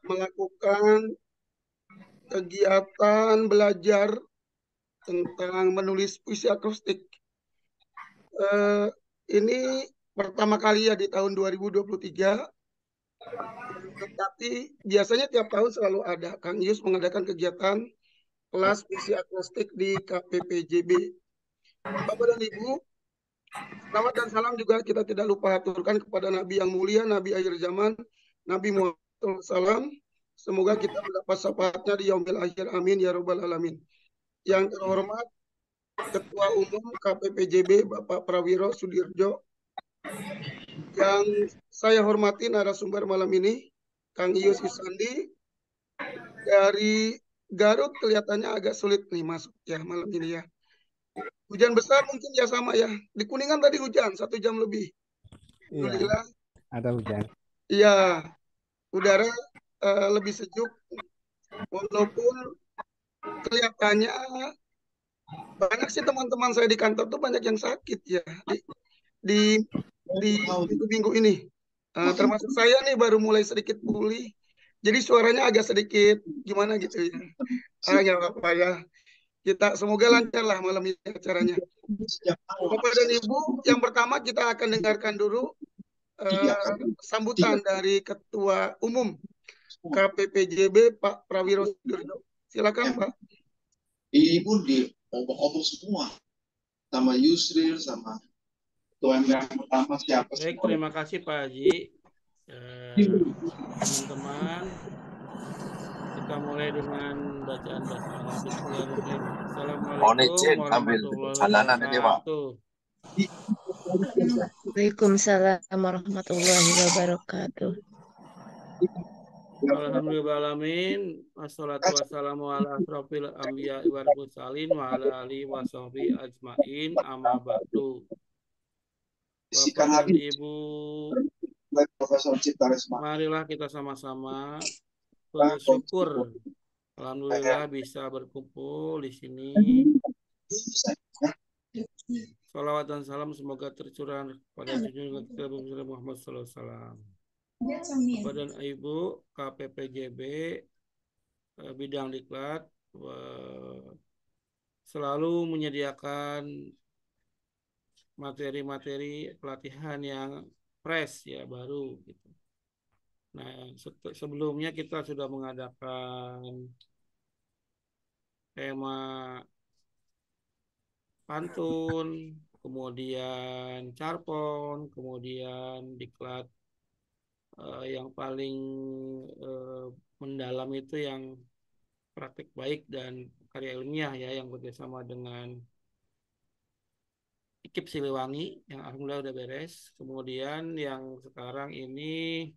melakukan kegiatan belajar tentang menulis puisi akrostik. Ini pertama kali ya di tahun 2023, tapi biasanya tiap tahun selalu ada. Kang Yus mengadakan kegiatan kelas puisi akrostik di KPPJB. Bapak dan Ibu, selamat dan salam juga kita tidak lupa aturkan kepada Nabi yang mulia, Nabi akhir zaman, Nabi Muhammad SAW. Semoga kita mendapat syafaatnya di yaumil akhir. Amin ya rabbal alamin. Yang terhormat Ketua Umum KPPJB Bapak Prawiro Sudirjo, yang saya hormati narasumber malam ini, Kang Ius Isandi dari Garut. Kelihatannya agak sulit nih masuk ya malam ini ya. Hujan besar mungkin ya sama ya. Di Kuningan tadi hujan 1 jam lebih. Iya, Alhamdulillah. ada hujan. Iya, udara lebih sejuk walaupun kelihatannya banyak sih teman-teman saya di kantor tuh banyak yang sakit ya di minggu-minggu ini. Termasuk saya nih baru mulai sedikit pulih. Jadi suaranya agak sedikit gimana gitu ya. Nggak apa-apa ya. Kita semoga lancar lah malam ini acaranya. Bapak dan Ibu, yang pertama kita akan dengarkan dulu sambutan dari Ketua Umum KPPJB Pak Prawiro Sudirjo. Silakan Pak. Ini pun di obok-obok semua sama Yusril sama ketua yang pertama siapa. Baik, terima kasih Pak Haji. Teman-teman, kita mulai dengan bacaan basmalah. Bismillahirrahmanirrahim. Assalamualaikum warahmatullahi wabarakatuh. Waalaikumsalam warahmatullahi wabarakatuh. Alhamdulillahirrahmanirrahim. Wassalatu wassalamu ala asrofil anbiya wal mursalin wa ala alihi wa sahbihi ajmain, amma ba'du. Bapak dan Ibu, marilah kita sama-sama bersyukur. Alhamdulillah bisa berkumpul di sini. Salawat dan salam semoga tercurah pada junjungan kita Muhammad sallallahu alaihi wasallam. Bapak dan Ibu, KPPJB bidang diklat selalu menyediakan materi-materi pelatihan yang fresh ya, baru gitu. Nah, sebelumnya kita sudah mengadakan tema pantun, kemudian carpon, kemudian diklat yang paling mendalam itu yang praktik baik dan karya ilmiah ya, yang bekerjasama dengan IKIP Siliwangi yang alhamdulillah udah beres. Kemudian yang sekarang ini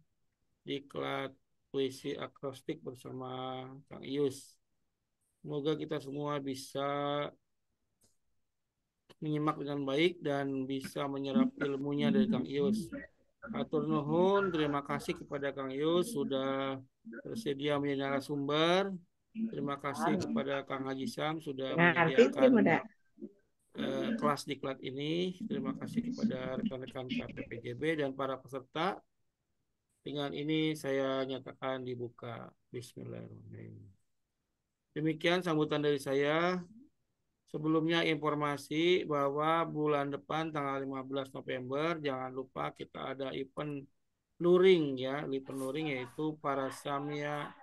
diklat puisi akrostik bersama Kang Ius. Semoga kita semua bisa menyimak dengan baik dan bisa menyerap ilmunya dari Kang Ius. Atur nuhun, terima kasih kepada Kang Ius sudah bersedia menjadi narasumber. Terima kasih kepada Kang Haji Sam sudah menyediakan kelas diklat ini. Terima kasih kepada rekan-rekan KPPJB dan para peserta. Dengan ini saya nyatakan dibuka. Bismillahirrahmanirrahim. Demikian sambutan dari saya. Sebelumnya informasi bahwa bulan depan tanggal 15 November jangan lupa kita ada event luring ya, event luring yaitu para Samya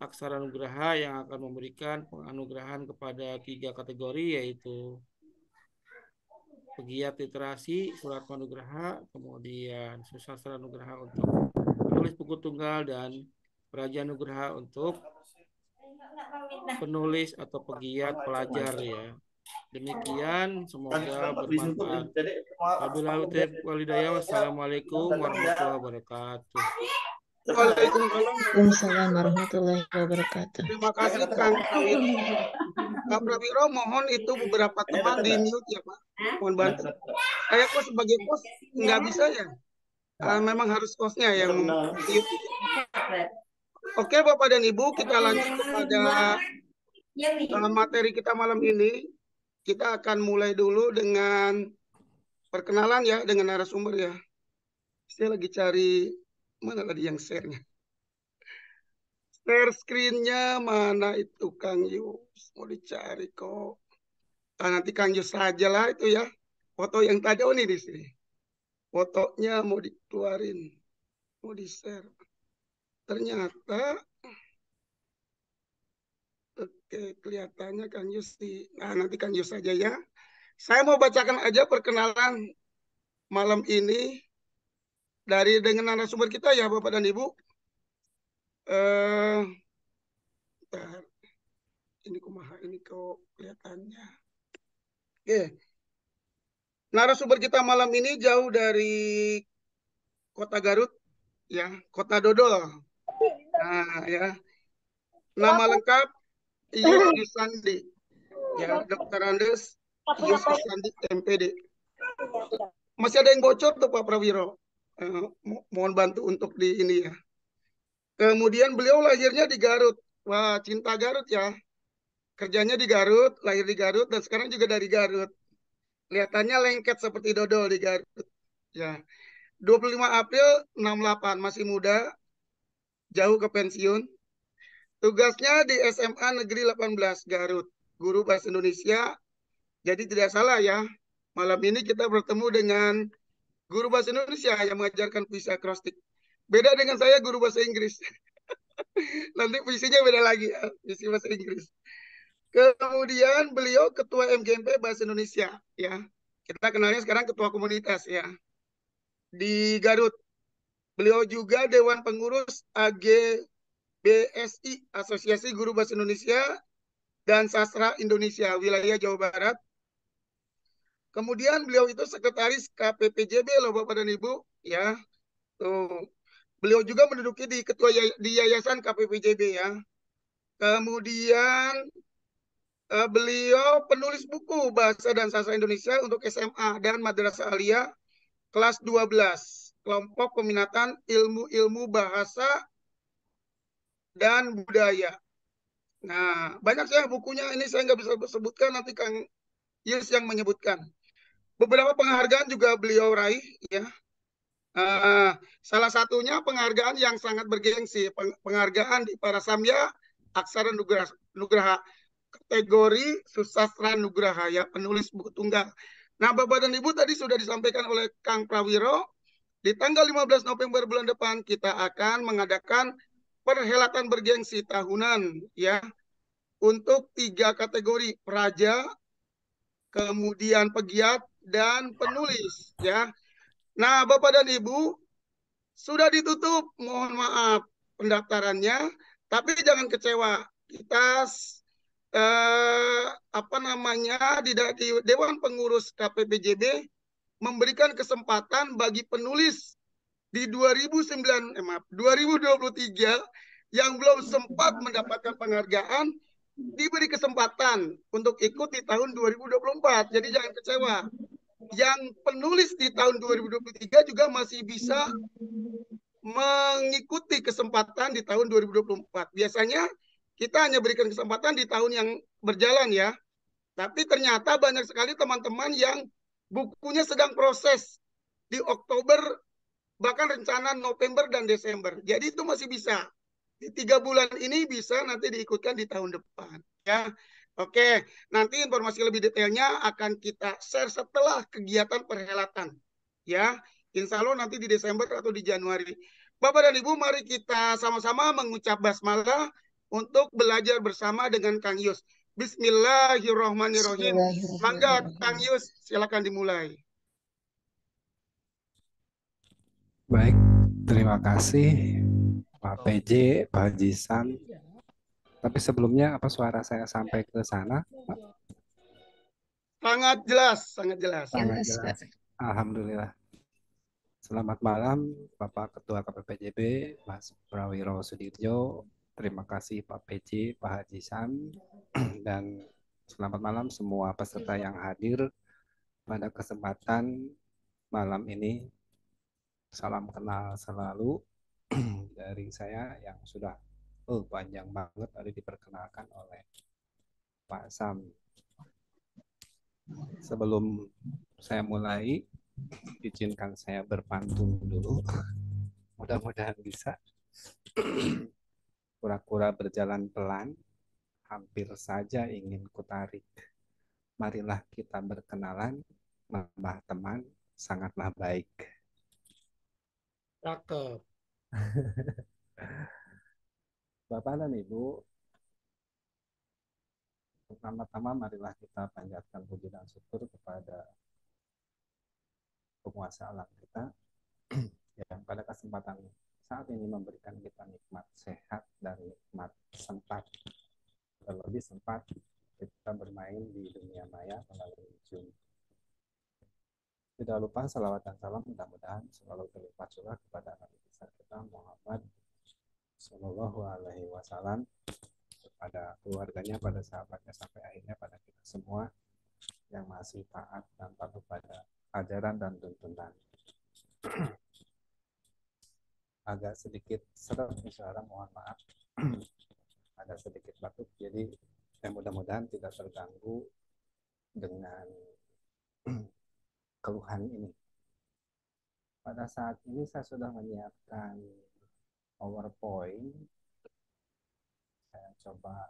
Aksara Nugraha yang akan memberikan penganugerahan kepada 3 kategori yaitu pegiat literasi Surat Manugraha, kemudian Susastra Nugraha untuk penulis buku tunggal dan Praja Nugraha untuk penulis atau pegiat pelajar ya. Demikian, semoga bermanfaat. Wassalamualaikum warahmatullahi wabarakatuh. Waalaikumsalam warahmatullahi wabarakatuh. Terima kasih Kang Prawiro. Kang Prawiro, mohon itu beberapa teman di mute ya Pak. Mohon bantu. Saya kok sebagai kos nggak bisa ya. Memang harus kosnya yang mute. Oke Bapak dan Ibu, kita lanjut kepada materi kita malam ini. Kita akan mulai dulu dengan perkenalan ya dengan narasumber ya. Saya lagi cari Mana tadi yang share-nya? Share screen-nya mana itu Kang Yus? Mau dicari kok. Ah, nanti Kang Yus saja lah itu ya. Foto yang tadi, oh ini di sini. Fotonya mau dikeluarin, mau di-share. Ternyata, oke, kelihatannya Kang Yus nah nanti Kang Yus saja ya. Saya mau bacakan aja perkenalan malam ini dengan narasumber kita ya Bapak dan Ibu. Eh, bentar. Ini kumaha ini kok kelihatannya. Oke, narasumber kita malam ini jauh dari kota Garut, ya, kota Dodol. Nah, ya, nama lengkap Ius Yusandi, ya, Dr. Andes Ius Yusandi, MPD. Masih ada yang bocor tuh Pak Prawiro. Mohon bantu untuk di ini ya. Kemudian beliau lahirnya di Garut. Wah, cinta Garut ya. Kerjanya di Garut, lahir di Garut, dan sekarang juga dari Garut. Kelihatannya lengket seperti dodol di Garut. Ya. 25 April 68, masih muda, jauh ke pensiun. Tugasnya di SMA Negeri 18 Garut, guru bahasa Indonesia. Jadi tidak salah ya, malam ini kita bertemu dengan guru bahasa Indonesia yang mengajarkan puisi akrostik. Beda dengan saya guru bahasa Inggris. Nanti puisinya beda lagi ya, puisi bahasa Inggris. Kemudian beliau ketua MGMP Bahasa Indonesia ya. Kita kenalnya sekarang ketua komunitas ya di Garut. Beliau juga Dewan Pengurus AGBSI, Asosiasi Guru Bahasa Indonesia dan Sastra Indonesia, wilayah Jawa Barat. Kemudian beliau itu sekretaris KPPJB loh Bapak dan Ibu, ya. Tuh. Beliau juga menduduki di di Yayasan KPPJB ya. Kemudian beliau penulis buku Bahasa dan Sastra Indonesia untuk SMA dan Madrasah Aliyah kelas 12, kelompok peminatan ilmu-ilmu bahasa dan budaya. Nah, banyak saya bukunya ini saya nggak bisa sebutkan, nanti Kang Yus yang menyebutkan. Beberapa penghargaan juga beliau raih, ya. Salah satunya penghargaan yang sangat bergengsi, penghargaan di Parasamya Aksara Nugraha, kategori Susastra Nugraha, ya, penulis buku tunggal. Nah, Bapak dan Ibu tadi sudah disampaikan oleh Kang Prawiro, di tanggal 15 November bulan depan kita akan mengadakan perhelatan bergengsi tahunan, ya, untuk 3 kategori, praja, kemudian pegiat, dan penulis, ya. Nah, Bapak dan Ibu, sudah ditutup, mohon maaf pendaftarannya, tapi jangan kecewa. Kita apa namanya di Dewan Pengurus KPPJB memberikan kesempatan bagi penulis di 2023 yang belum sempat mendapatkan penghargaan diberi kesempatan untuk ikut di tahun 2024. Jadi jangan kecewa. Yang penulis di tahun 2023 juga masih bisa mengikuti kesempatan di tahun 2024. Biasanya kita hanya berikan kesempatan di tahun yang berjalan ya. Tapi ternyata banyak sekali teman-teman yang bukunya sedang proses di Oktober, bahkan rencana November dan Desember. Jadi itu masih bisa. Di 3 bulan ini bisa nanti diikutkan di tahun depan. Ya, oke. Nanti informasi lebih detailnya akan kita share setelah kegiatan perhelatan. Ya, insya Allah nanti di Desember atau di Januari. Bapak dan Ibu, mari kita sama-sama mengucap basmalah untuk belajar bersama dengan Kang Yus. Bismillahirrahmanirrahim. Mangga Kang Yus, silakan dimulai. Baik, terima kasih Pak PJ, Pak Haji San. Tapi sebelumnya apa suara saya sampai ke sana, Pak? Sangat jelas, sangat jelas. Sangat jelas. Alhamdulillah. Selamat malam Bapak Ketua KPPJB, Mas Prawiro Sudirjo. Terima kasih Pak PJ, Pak Haji San. Dan selamat malam semua peserta yang hadir pada kesempatan malam ini. Salam kenal selalu dari saya yang sudah panjang banget tadi diperkenalkan oleh Pak Sam. Sebelum saya mulai, izinkan saya berpantun dulu. Mudah-mudahan bisa. Kura-kura berjalan pelan, hampir saja ingin kutarik. Marilah kita berkenalan, menambah teman, sangatlah baik. Cakep. Bapak dan Ibu, pertama-tama marilah kita panjatkan puji dan syukur kepada penguasa alam kita yang pada kesempatan saat ini memberikan kita nikmat sehat dan nikmat sempat, terlebih sempat kita bermain di dunia maya melalui Zoom. Tidak lupa salawat dan salam mudah-mudahan selalu terlimpah curah kepada Nabi besar kita Muhammad Sallallahu Alaihi Wasallam, kepada keluarganya, pada sahabatnya, sampai akhirnya pada kita semua yang masih taat dan patuh pada ajaran dan tuntunan. Agak sedikit seret suara, mohon maaf. Ada sedikit batuk, jadi mudah-mudahan tidak terganggu dengan keluhan ini. Pada saat ini saya sudah menyiapkan PowerPoint. Saya coba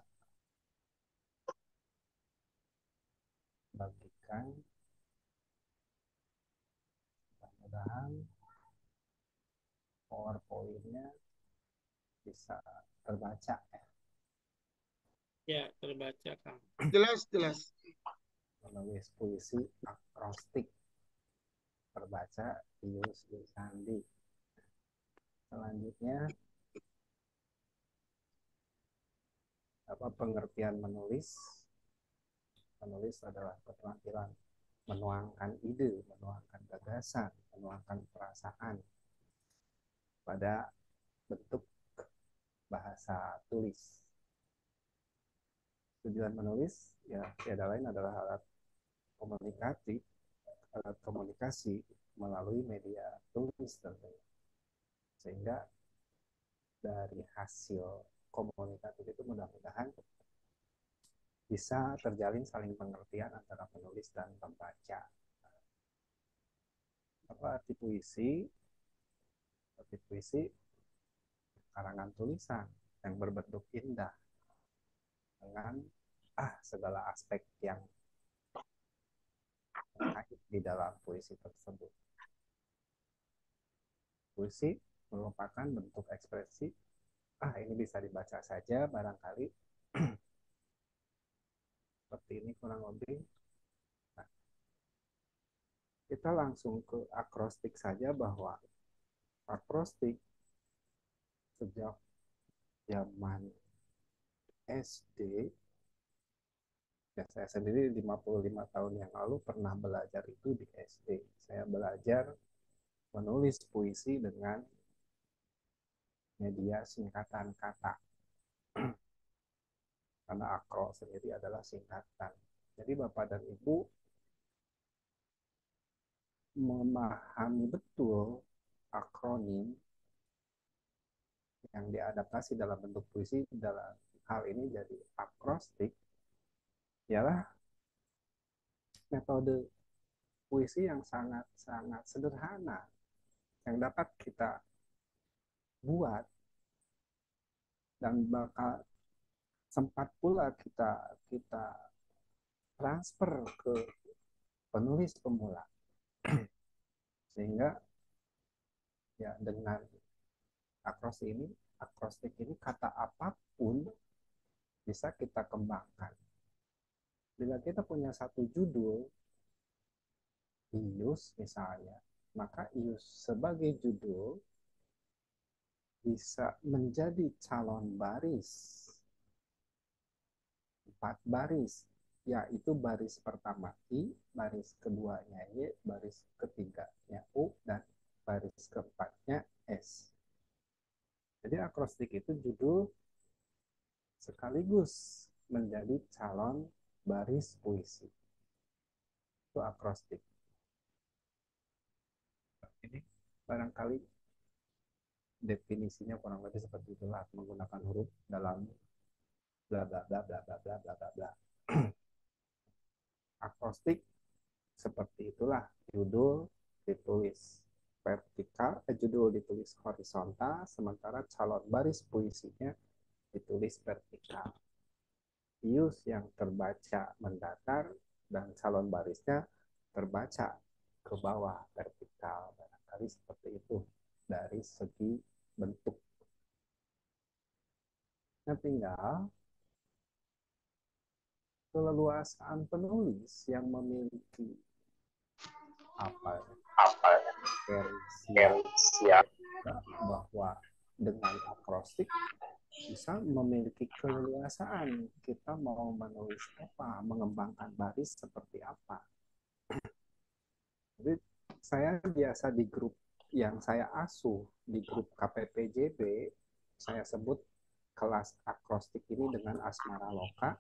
bagikan. Mudah-mudahan PowerPoint-nya bisa terbaca ya. Ya, terbaca, Kang. Jelas, jelas. Menulis puisi akrostik terbaca Pius Sandi. Selanjutnya apa pengertian menulis? Menulis adalah keterampilan menuangkan ide, menuangkan gagasan, menuangkan perasaan pada bentuk bahasa tulis. Tujuan menulis ya tiada lain adalah alat komunikasi melalui media tulis tentunya. Sehingga dari hasil komunikatif itu mudah-mudahan bisa terjalin saling pengertian antara penulis dan pembaca. Apa arti puisi? Arti puisi karangan tulisan yang berbentuk indah dengan segala aspek yang terkait di dalam puisi tersebut. Puisi merupakan bentuk ekspresi ini bisa dibaca saja barangkali seperti ini kurang lebih. Nah, kita langsung ke akrostik saja, bahwa akrostik sejak zaman SD, ya saya sendiri 55 tahun yang lalu pernah belajar itu di SD. Saya belajar menulis puisi dengan media singkatan kata. Karena akro sendiri adalah singkatan. Jadi Bapak dan Ibu memahami betul akronim yang diadaptasi dalam bentuk puisi dalam hal ini jadi akrostik, ialah metode puisi yang sangat-sangat sederhana yang dapat kita buat dan bakal sempat pula kita transfer ke penulis pemula. Sehingga ya dengan akrostik ini kata apapun bisa kita kembangkan. Bila kita punya satu judul Ius misalnya, maka Ius sebagai judul bisa menjadi calon baris 4 baris, yaitu baris pertama I, baris keduanya Y, baris ketiganya U, dan baris keempatnya S. Jadi akrostik itu judul sekaligus menjadi calon baris puisi. Itu akrostik. Ini barangkali definisinya kurang lebih seperti itulah, menggunakan huruf dalam bla bla bla bla bla bla bla bla. Akrostik seperti itulah judul ditulis. vertikal, judul ditulis horizontal, sementara calon baris puisinya ditulis vertikal. Pius yang terbaca mendatar dan calon barisnya terbaca ke bawah vertikal. Barangkali seperti itu dari segi bentuk. Nah, tinggal keleluasaan penulis yang memiliki apa siap bahwa dengan akrostik bisa memiliki keleluasaan kita mau menulis apa, mengembangkan baris seperti apa. Jadi saya biasa di grup yang saya asuh, di grup KPPJB, saya sebut kelas akrostik ini dengan Asmara Loka,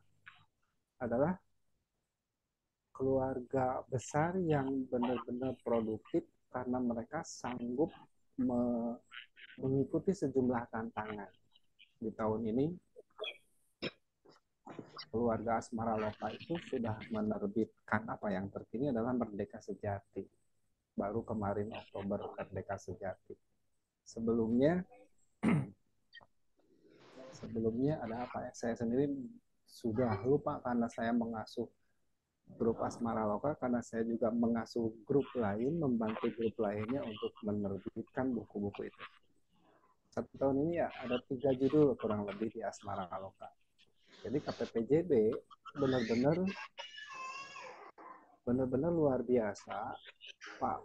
adalah keluarga besar yang benar-benar produktif karena mereka sanggup mengikuti sejumlah tantangan. Di tahun ini, keluarga Asmara Loka itu sudah menerbitkan apa yang terkini adalah Merdeka Sejati. Baru kemarin Oktober Merdeka Sejati. Sebelumnya ada apa ya? Saya sendiri sudah lupa karena saya mengasuh grup Asmara Loka, karena saya juga mengasuh grup lain, membantu grup lainnya untuk menerbitkan buku-buku itu. Satu tahun ini ya ada 3 judul kurang lebih di Asmara Loka. Jadi KPPJB benar-benar luar biasa. Pak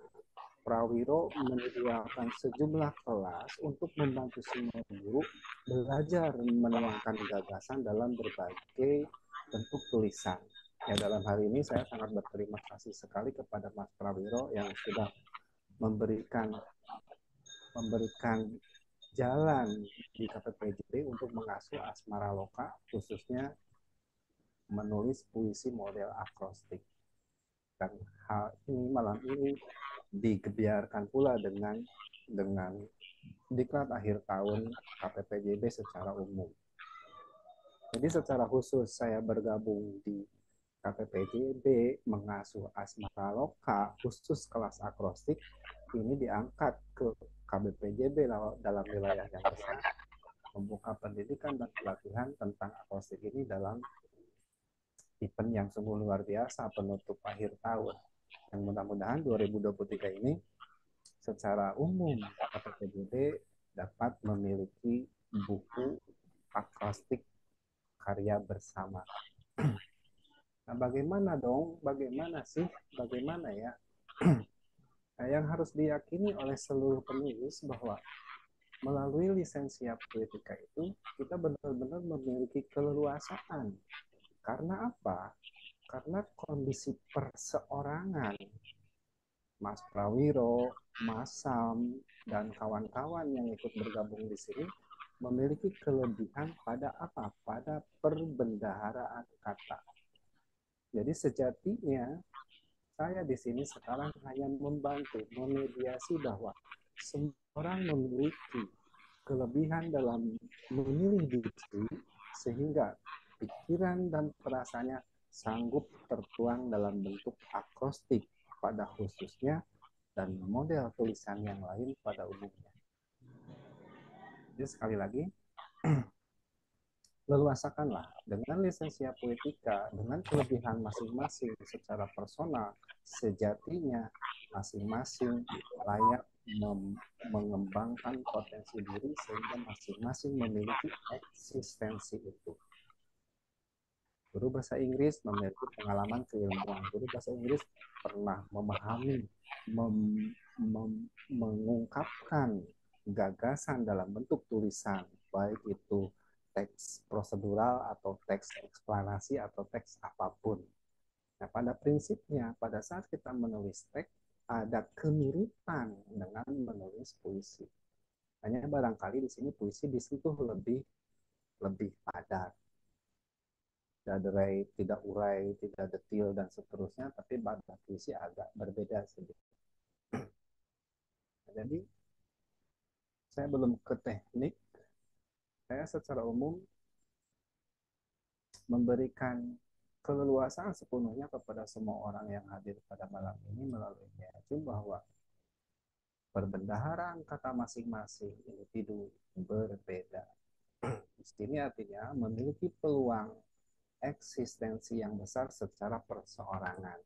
Prawiro menyediakan sejumlah kelas untuk membantu semua guru belajar menuangkan gagasan dalam berbagai bentuk tulisan. Ya, dalam hal ini saya sangat berterima kasih sekali kepada Mas Prawiro yang sudah memberikan jalan di KPPJB untuk mengasuh Asmara Loka, khususnya menulis puisi model akrostik. Dan hal ini malam ini digebiarkan pula dengan diklat akhir tahun KPPJB secara umum. Jadi secara khusus saya bergabung di KPPJB mengasuh Asmara Loka khusus kelas akrostik, ini diangkat ke KBPJB dalam wilayah yang besar, membuka pendidikan dan pelatihan tentang akrostik ini dalam event yang sungguh luar biasa penutup akhir tahun. Yang mudah-mudahan 2023 ini secara umum KPPJB dapat memiliki buku akrostik karya bersama. Nah, bagaimana ya? Nah, yang harus diyakini oleh seluruh penulis bahwa melalui lisensia poetika itu kita benar-benar memiliki keleluasaan. Karena apa? Karena kondisi perseorangan Mas Prawiro, Mas Sam, dan kawan-kawan yang ikut bergabung di sini memiliki kelebihan pada apa? Pada perbendaharaan kata. Jadi sejatinya saya di sini sekarang hanya membantu memediasi bahwa semua orang memiliki kelebihan dalam memilih diri sehingga pikiran dan perasaannya sanggup tertuang dalam bentuk akrostik pada khususnya dan model tulisan yang lain pada umumnya. Jadi sekali lagi, leluasakanlah dengan lisensia poetika, dengan kelebihan masing-masing secara personal, sejatinya masing-masing layak mengembangkan potensi diri sehingga masing-masing memiliki eksistensi itu. Guru bahasa Inggris memiliki pengalaman keilmuan. Guru bahasa Inggris pernah memahami, mengungkapkan gagasan dalam bentuk tulisan, baik itu teks prosedural atau teks eksplanasi atau teks apapun. Nah, pada prinsipnya pada saat kita menulis teks ada kemiripan dengan menulis puisi. Hanya barangkali di sini puisi disentuh lebih padat. Tidak urai, tidak detil dan seterusnya, tapi pada puisi agak berbeda sedikit. Jadi saya belum ke teknik. Saya secara umum memberikan keleluasaan sepenuhnya kepada semua orang yang hadir pada malam ini melalui Yaitu bahwa Perbendaharaan kata masing-masing individu berbeda. Di sini artinya memiliki peluang eksistensi yang besar secara perseorangan.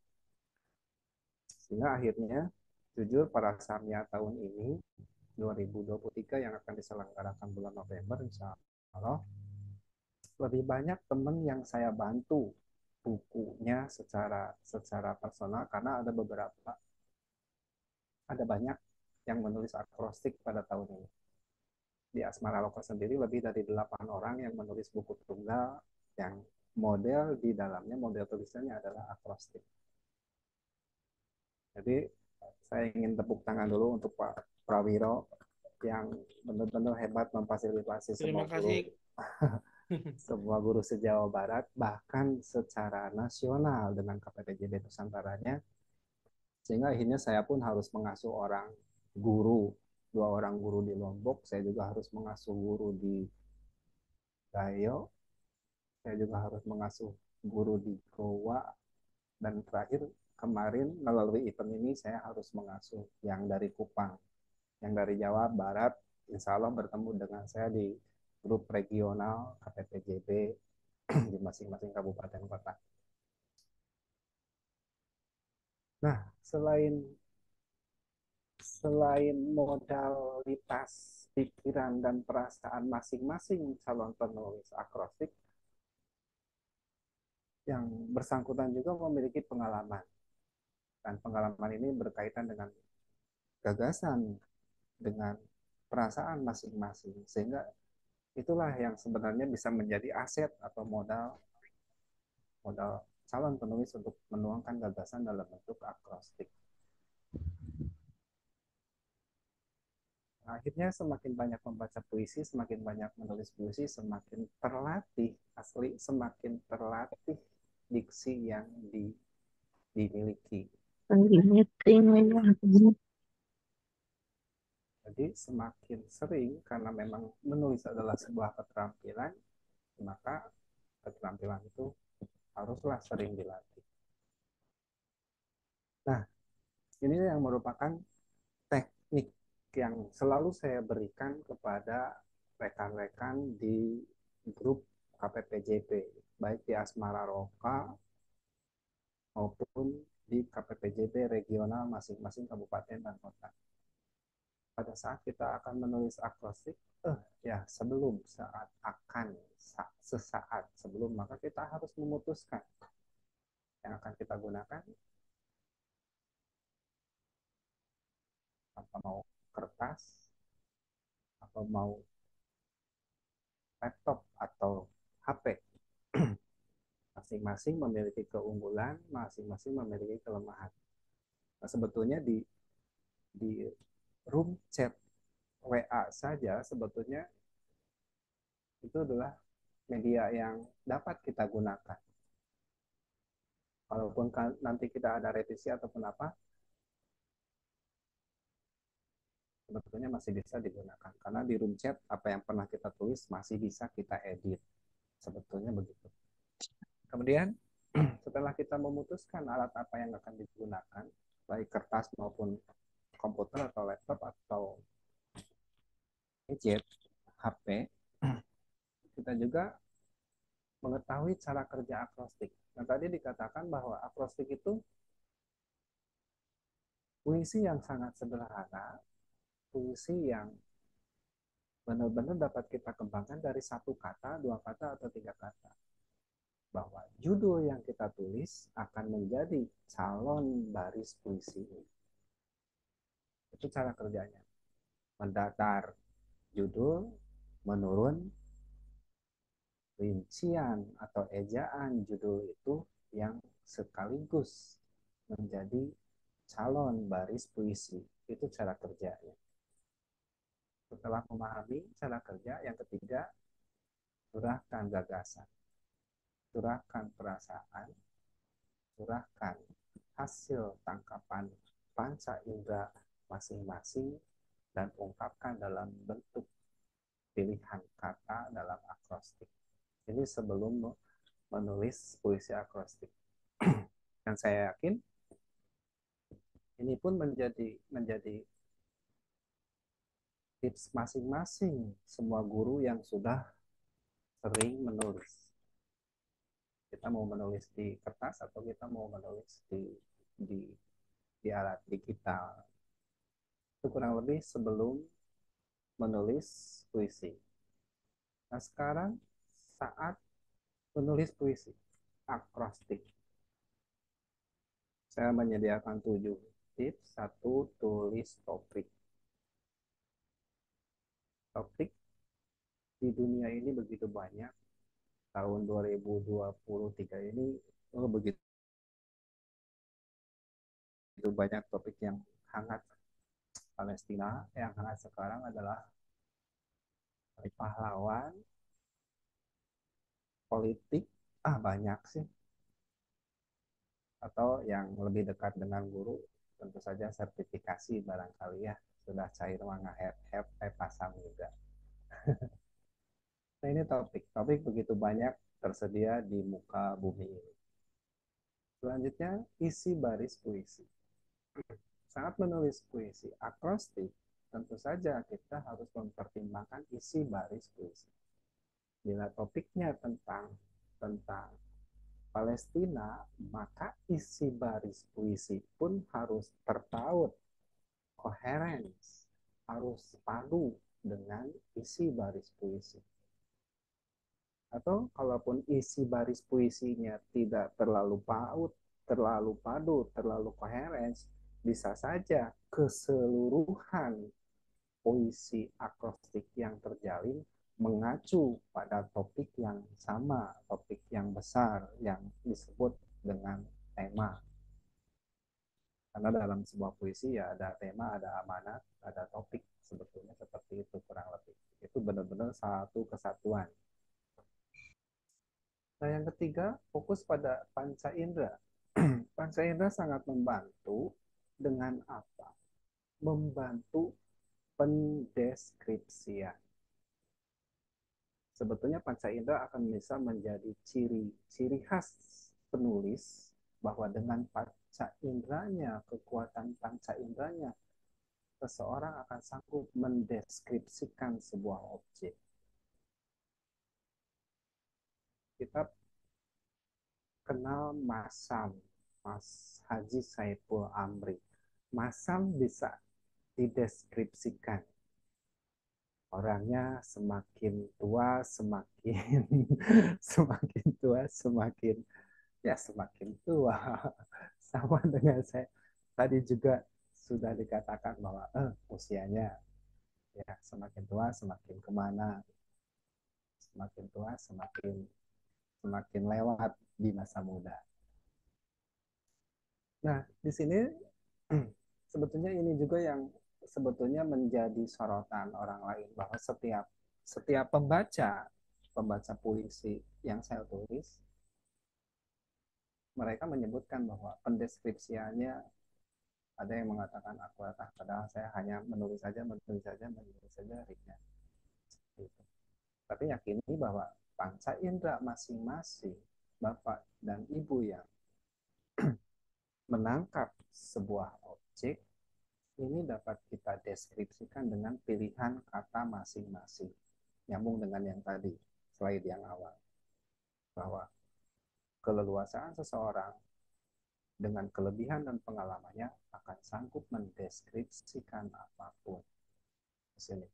Sehingga akhirnya, jujur pada saatnya tahun ini, 2023 yang akan diselenggarakan bulan November, insya Allah, lebih banyak teman yang saya bantu bukunya secara personal karena ada banyak yang menulis akrostik pada tahun ini. Di Asmara Loka sendiri lebih dari 8 orang yang menulis buku tunggal yang model di dalamnya, model tulisannya adalah akrostik. Jadi saya ingin tepuk tangan dulu untuk Pak Prawiro yang benar-benar hebat memfasilitasi Terima kasih. semua guru se-Jawa Barat, bahkan secara nasional dengan KPPJB Nusantaranya, sehingga akhirnya saya pun harus mengasuh dua orang guru di Lombok, saya juga harus mengasuh guru di Gayo, saya juga harus mengasuh guru di Goa, dan terakhir kemarin melalui event ini saya harus mengasuh yang dari Kupang, yang dari Jawa Barat, insya Allah bertemu dengan saya di grup regional KPPJB di masing-masing kabupaten kota. Nah, selain modalitas pikiran dan perasaan masing-masing calon penulis akrostik, yang bersangkutan juga memiliki pengalaman. Dan pengalaman ini berkaitan dengan gagasan, dengan perasaan masing-masing. Sehingga itulah yang sebenarnya bisa menjadi aset atau modal calon penulis untuk menuangkan gagasan dalam bentuk akrostik. Akhirnya semakin banyak membaca puisi, semakin banyak menulis puisi, semakin terlatih, semakin terlatih diksi yang dimiliki. Jadi semakin sering, karena memang menulis adalah sebuah keterampilan, maka keterampilan itu haruslah sering dilatih. Nah, ini yang merupakan teknik yang selalu saya berikan kepada rekan-rekan di grup KPPJB, baik di Asmara Roka maupun di KPPJB regional masing-masing kabupaten dan kota. Pada saat kita akan menulis akrostik, sesaat sebelum, maka kita harus memutuskan yang akan kita gunakan apa mau kertas, atau mau laptop atau HP. Masing-masing memiliki keunggulan, masing-masing memiliki kelemahan. Nah, sebetulnya di room chat WA saja sebetulnya itu adalah media yang dapat kita gunakan. Walaupun nanti kita ada revisi ataupun apa, sebetulnya masih bisa digunakan. Karena di room chat apa yang pernah kita tulis masih bisa kita edit. Sebetulnya begitu. Kemudian setelah kita memutuskan alat apa yang akan digunakan, baik kertas maupun komputer atau laptop atau gadget, HP, kita juga mengetahui cara kerja akrostik. Nah, tadi dikatakan bahwa akrostik itu puisi yang sangat sederhana, puisi yang benar-benar dapat kita kembangkan dari satu kata, dua kata, atau tiga kata. Bahwa judul yang kita tulis akan menjadi calon baris puisi. Itu cara kerjanya. Mendatar judul, menurun rincian atau ejaan judul itu yang sekaligus menjadi calon baris puisi. Itu cara kerjanya. Setelah memahami cara kerja, yang ketiga, curahkan gagasan, curahkan perasaan, curahkan hasil tangkapan panca indera masing-masing, dan ungkapkan dalam bentuk pilihan kata dalam akrostik. Ini sebelum menulis puisi akrostik. Dan saya yakin ini pun menjadi tips masing-masing semua guru yang sudah sering menulis. Kita mau menulis di kertas atau kita mau menulis di, di alat digital. Itu kurang lebih sebelum menulis puisi. Nah sekarang saat menulis puisi, akrostik. Saya menyediakan 7 tips. 1, tulis topik. Topik di dunia ini begitu banyak. Tahun 2023 ini begitu banyak topik yang hangat. Palestina yang hangat sekarang adalah pahlawan, politik, banyak sih. Atau yang lebih dekat dengan guru, tentu saja sertifikasi barangkali ya. Sudah cair manga have pasang juga. Nah ini topik begitu banyak tersedia di muka bumi ini. Selanjutnya isi baris puisi. Saat menulis puisi akrostik, tentu saja kita harus mempertimbangkan isi baris puisi. Bila topiknya tentang Palestina, maka isi baris puisi pun harus terpaut, koheren, harus padu dengan isi baris puisi. Atau kalaupun isi baris puisinya tidak terlalu paut, terlalu padu, terlalu koheren, bisa saja keseluruhan puisi akrostik yang terjalin mengacu pada topik yang sama, topik yang besar yang disebut dengan tema. Karena dalam sebuah puisi ya ada tema, ada amanat, ada topik, sebetulnya seperti itu kurang lebih. Itu benar-benar satu kesatuan. Nah yang ketiga, fokus pada panca indera. Panca indera sangat membantu dengan apa? Membantu pendeskripsian. Sebetulnya panca indera akan bisa menjadi ciri khas penulis bahwa dengan panca inderanya, kekuatan panca inderanya, seseorang akan sanggup mendeskripsikan sebuah objek. Kita kenal Masam, Mas Haji Saipul Amri. Masam bisa dideskripsikan. Orangnya semakin tua, semakin tua, semakin tua. Sama dengan saya. Tadi juga sudah dikatakan bahwa usianya ya semakin tua, semakin kemana. Semakin tua, semakin lewat di masa muda. Nah, di sini sebetulnya ini juga yang sebetulnya menjadi sorotan orang lain bahwa setiap pembaca puisi yang saya tulis, mereka menyebutkan bahwa pendeskripsiannya ada yang mengatakan akurat, padahal saya hanya menulis saja ringan. Gitu. Tapi yakini bahwa panca indera masing-masing bapak dan ibu yang menangkap sebuah objek ini dapat kita deskripsikan dengan pilihan kata masing-masing. Nyambung dengan yang tadi, slide yang awal. Bahwa keleluasaan seseorang dengan kelebihan dan pengalamannya akan sanggup mendeskripsikan apapun. Di sini.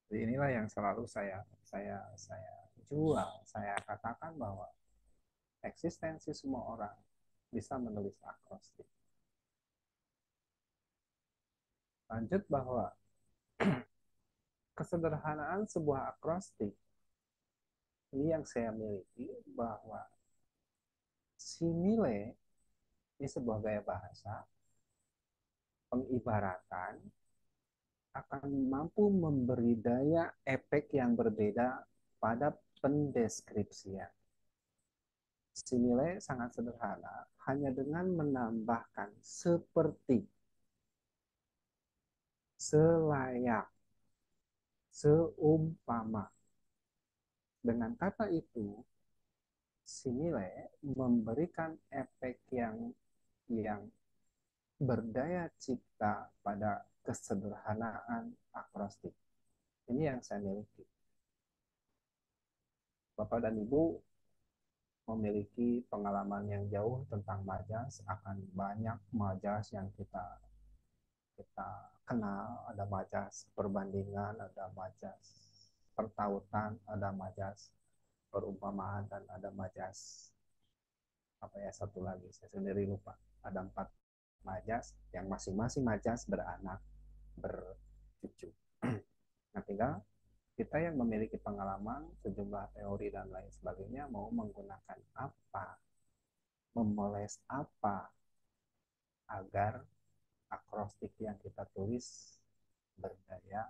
Jadi inilah yang selalu saya jual, saya katakan bahwa eksistensi semua orang bisa menulis akrostik. Lanjut bahwa kesederhanaan sebuah akrostik ini yang saya miliki, bahwa simile ini sebuah gaya bahasa pengibaratan akan mampu memberi daya efek yang berbeda pada pendeskripsian. Simile sangat sederhana, hanya dengan menambahkan seperti, selayak, seumpama. Dengan kata itu, simile memberikan efek yang berdaya cipta pada kesederhanaan akrostik. Ini yang saya miliki. Bapak dan Ibu memiliki pengalaman yang jauh tentang majas, akan banyak majas yang kita kita kenal. Ada majas perbandingan, ada majas pertautan, ada majas perumpamaan, dan ada majas apa ya, satu lagi saya sendiri lupa. Ada 4 majas yang masing-masing majas beranak, bercucu. Nah, tinggal kita yang memiliki pengalaman, sejumlah teori dan lain sebagainya, mau menggunakan apa, memoles apa agar akrostik yang kita tulis berdaya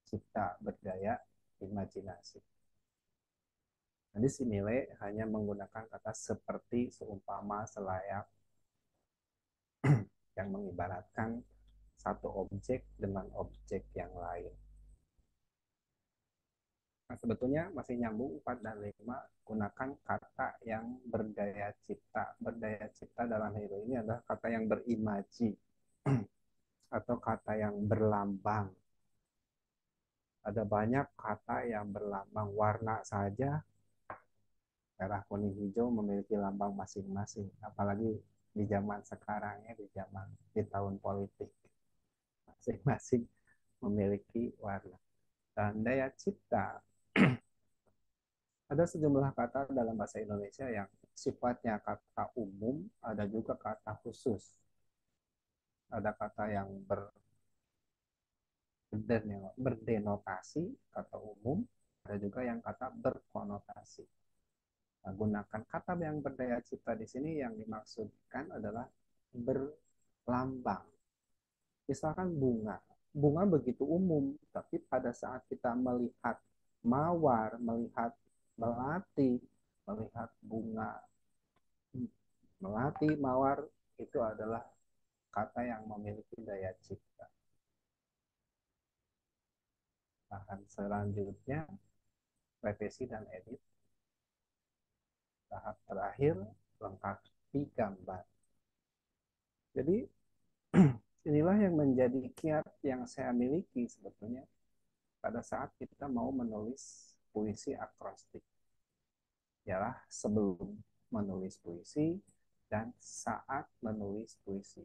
cipta, berdaya imajinasi. Nah, di sini hanya menggunakan kata seperti, seumpama, selayak, yang mengibaratkan satu objek dengan objek yang lain. Nah, sebetulnya masih nyambung 4 dan 5, gunakan kata yang berdaya cipta. Berdaya cipta dalam hal ini adalah kata yang berimaji atau kata yang berlambang. Ada banyak kata yang berlambang. Warna saja, merah, kuning, hijau, memiliki lambang masing-masing. Apalagi di zaman sekarang ya, di tahun politik. Masing-masing memiliki warna. Dan daya cipta, ada sejumlah kata dalam bahasa Indonesia yang sifatnya kata umum, ada juga kata khusus. Ada kata yang berdenotasi, kata umum, ada juga yang kata berkonotasi. Nah, gunakan kata yang berdaya cipta di sini yang dimaksudkan adalah berlambang. Misalkan bunga. Bunga begitu umum, tapi pada saat kita melihat mawar, melihat melati, melihat bunga melati, mawar, itu adalah kata yang memiliki daya cipta. Bahan selanjutnya, revisi dan edit. Tahap terakhir, lengkapi gambar. Jadi, inilah yang menjadi kiat yang saya miliki sebetulnya pada saat kita mau menulis puisi akrostik. Ialah sebelum menulis puisi dan saat menulis puisi.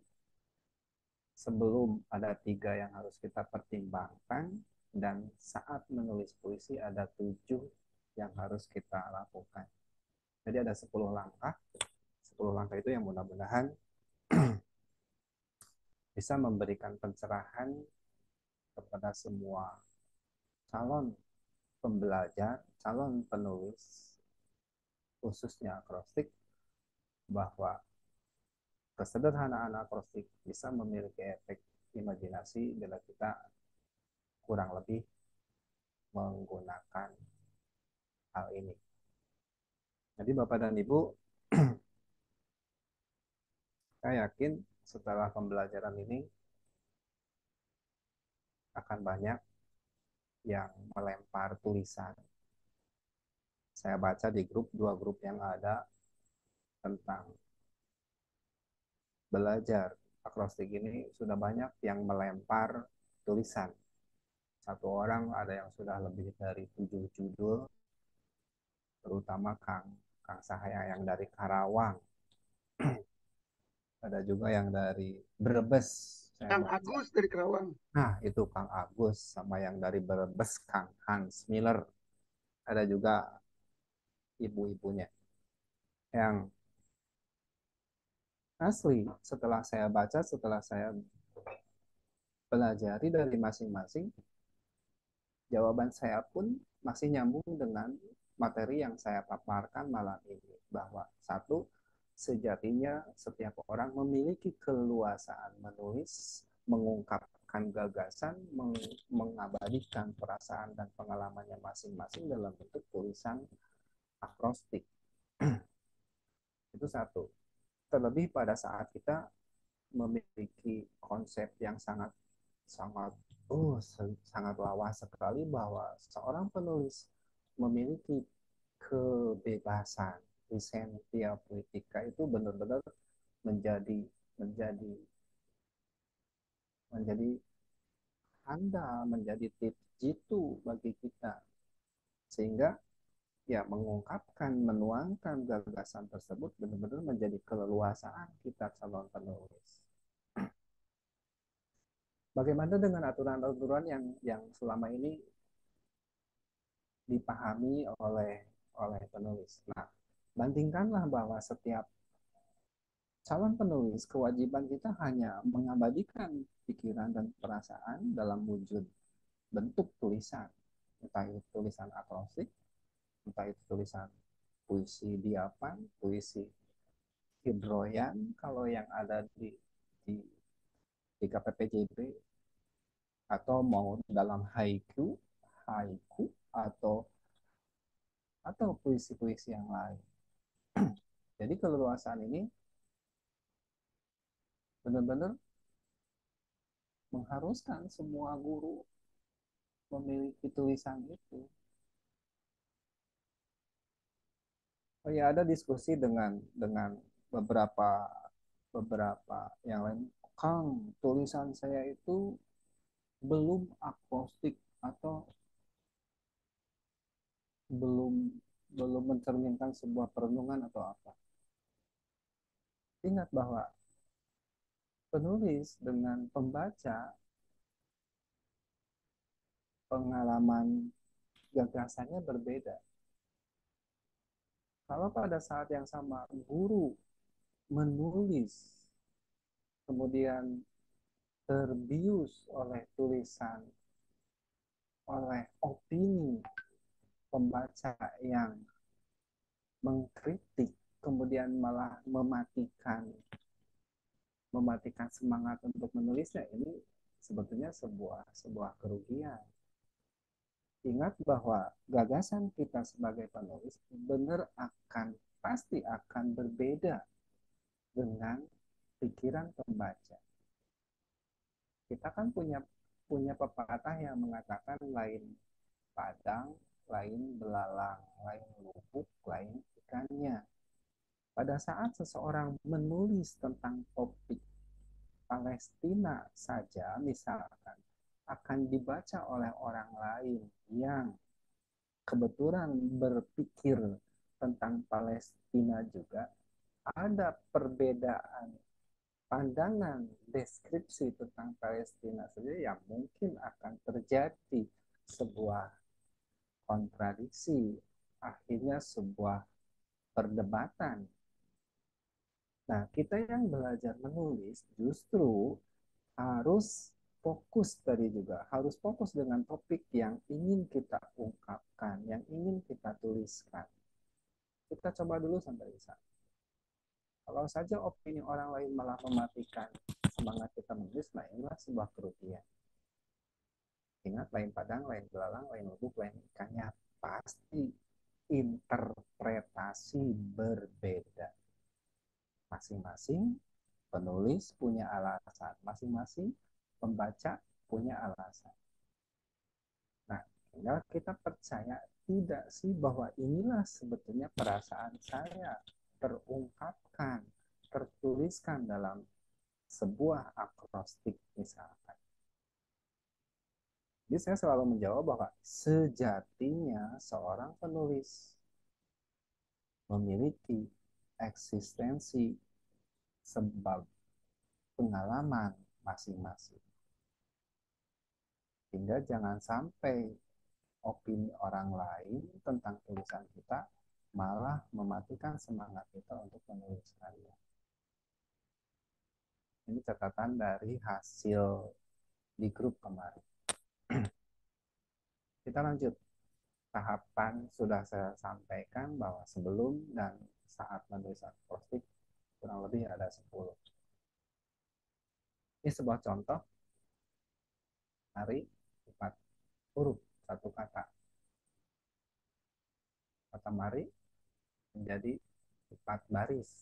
Sebelum ada 3 yang harus kita pertimbangkan, dan saat menulis puisi ada 7 yang harus kita lakukan. Jadi ada 10 langkah. 10 langkah itu yang mudah-mudahan bisa memberikan pencerahan kepada semua calon pembelajar, calon penulis, khususnya akrostik, bahwa kesederhanaan akrostik bisa memiliki efek imajinasi bila kita kurang lebih menggunakan hal ini. Jadi Bapak dan Ibu, saya yakin setelah pembelajaran ini akan banyak yang melempar tulisan. Saya baca di grup, 2 grup yang ada tentang belajar akrostik ini, sudah banyak yang melempar tulisan. Satu orang ada yang sudah lebih dari 7 judul, terutama Kang Sahaya yang dari Karawang. Ada juga yang dari Brebes. Kang Agus dari Kerawang. Nah, itu Kang Agus, sama yang dari Brebes, Kang Hans Miller. Ada juga ibu-ibunya. Yang asli, setelah saya baca, setelah saya pelajari dari masing-masing, jawaban saya pun masih nyambung dengan materi yang saya paparkan malam ini. Bahwa satu, sejatinya setiap orang memiliki keluasaan menulis, mengungkapkan gagasan, mengabadikan perasaan dan pengalamannya masing-masing dalam bentuk tulisan akrostik. Itu satu. Terlebih pada saat kita memiliki konsep yang sangat sangat sangat lawas sekali, bahwa seorang penulis memiliki kebebasan. Licentia Poetica itu benar-benar menjadi menjadi menjadi handal, menjadi tips jitu bagi kita, sehingga ya mengungkapkan, menuangkan gagasan tersebut benar-benar menjadi keleluasaan kita calon penulis. Bagaimana dengan aturan-aturan yang selama ini dipahami oleh penulis? Nah, bandingkanlah bahwa setiap calon penulis kewajiban kita hanya mengabadikan pikiran dan perasaan dalam wujud bentuk tulisan, entah itu tulisan akrostik, entah itu tulisan puisi diapan, puisi hidroyan kalau yang ada di, di KPPJB, atau mau dalam haiku atau puisi-puisi yang lain. Jadi keleluasaan ini benar-benar mengharuskan semua guru memiliki tulisan itu. Oh ya, ada diskusi dengan beberapa beberapa yang lain. Kang, tulisan saya itu belum akustik atau belum belum mencerminkan sebuah perenungan atau apa. Ingat bahwa penulis dengan pembaca, pengalaman gagasannya berbeda. Kalau pada saat yang sama guru menulis, kemudian terbius oleh tulisan, oleh opini pembaca yang mengkritik, kemudian malah mematikan semangat untuk menulisnya, ini sebetulnya sebuah kerugian. Ingat bahwa gagasan kita sebagai penulis benar pasti akan berbeda dengan pikiran pembaca. Kita kan punya pepatah yang mengatakan lain padang, lain belalang, lain lubuk, lain ikannya. Pada saat seseorang menulis tentang topik Palestina saja, misalkan, akan dibaca oleh orang lain yang kebetulan berpikir tentang Palestina juga, ada perbedaan pandangan deskripsi tentang Palestina saja yang mungkin akan terjadi sebuah kontradiksi, akhirnya sebuah perdebatan. Nah, kita yang belajar menulis justru harus harus fokus dengan topik yang ingin kita ungkapkan, yang ingin kita tuliskan. Kita coba dulu sampai di sana. Kalau saja opini orang lain malah mematikan semangat kita menulis, nah inilah sebuah kerugian. Ingat, lain padang, lain belalang, lain lubuk, lain ikannya. Pasti interpretasi berbeda. Masing-masing penulis punya alasan, masing-masing pembaca punya alasan. Nah, tinggal kita percaya tidak sih bahwa inilah sebetulnya perasaan saya terungkapkan, tertuliskan dalam sebuah akrostik misalkan. Jadi saya selalu menjawab bahwa sejatinya seorang penulis memiliki eksistensi sebab pengalaman masing-masing. Hingga jangan sampai opini orang lain tentang tulisan kita malah mematikan semangat kita untuk menuliskannya. Ini catatan dari hasil di grup kemarin. Kita lanjut. Tahapan sudah saya sampaikan bahwa sebelum dan saat menulis akrostik kurang lebih ada 10. Ini sebuah contoh. Mari 4 huruf satu kata. Kata mari menjadi 4 baris.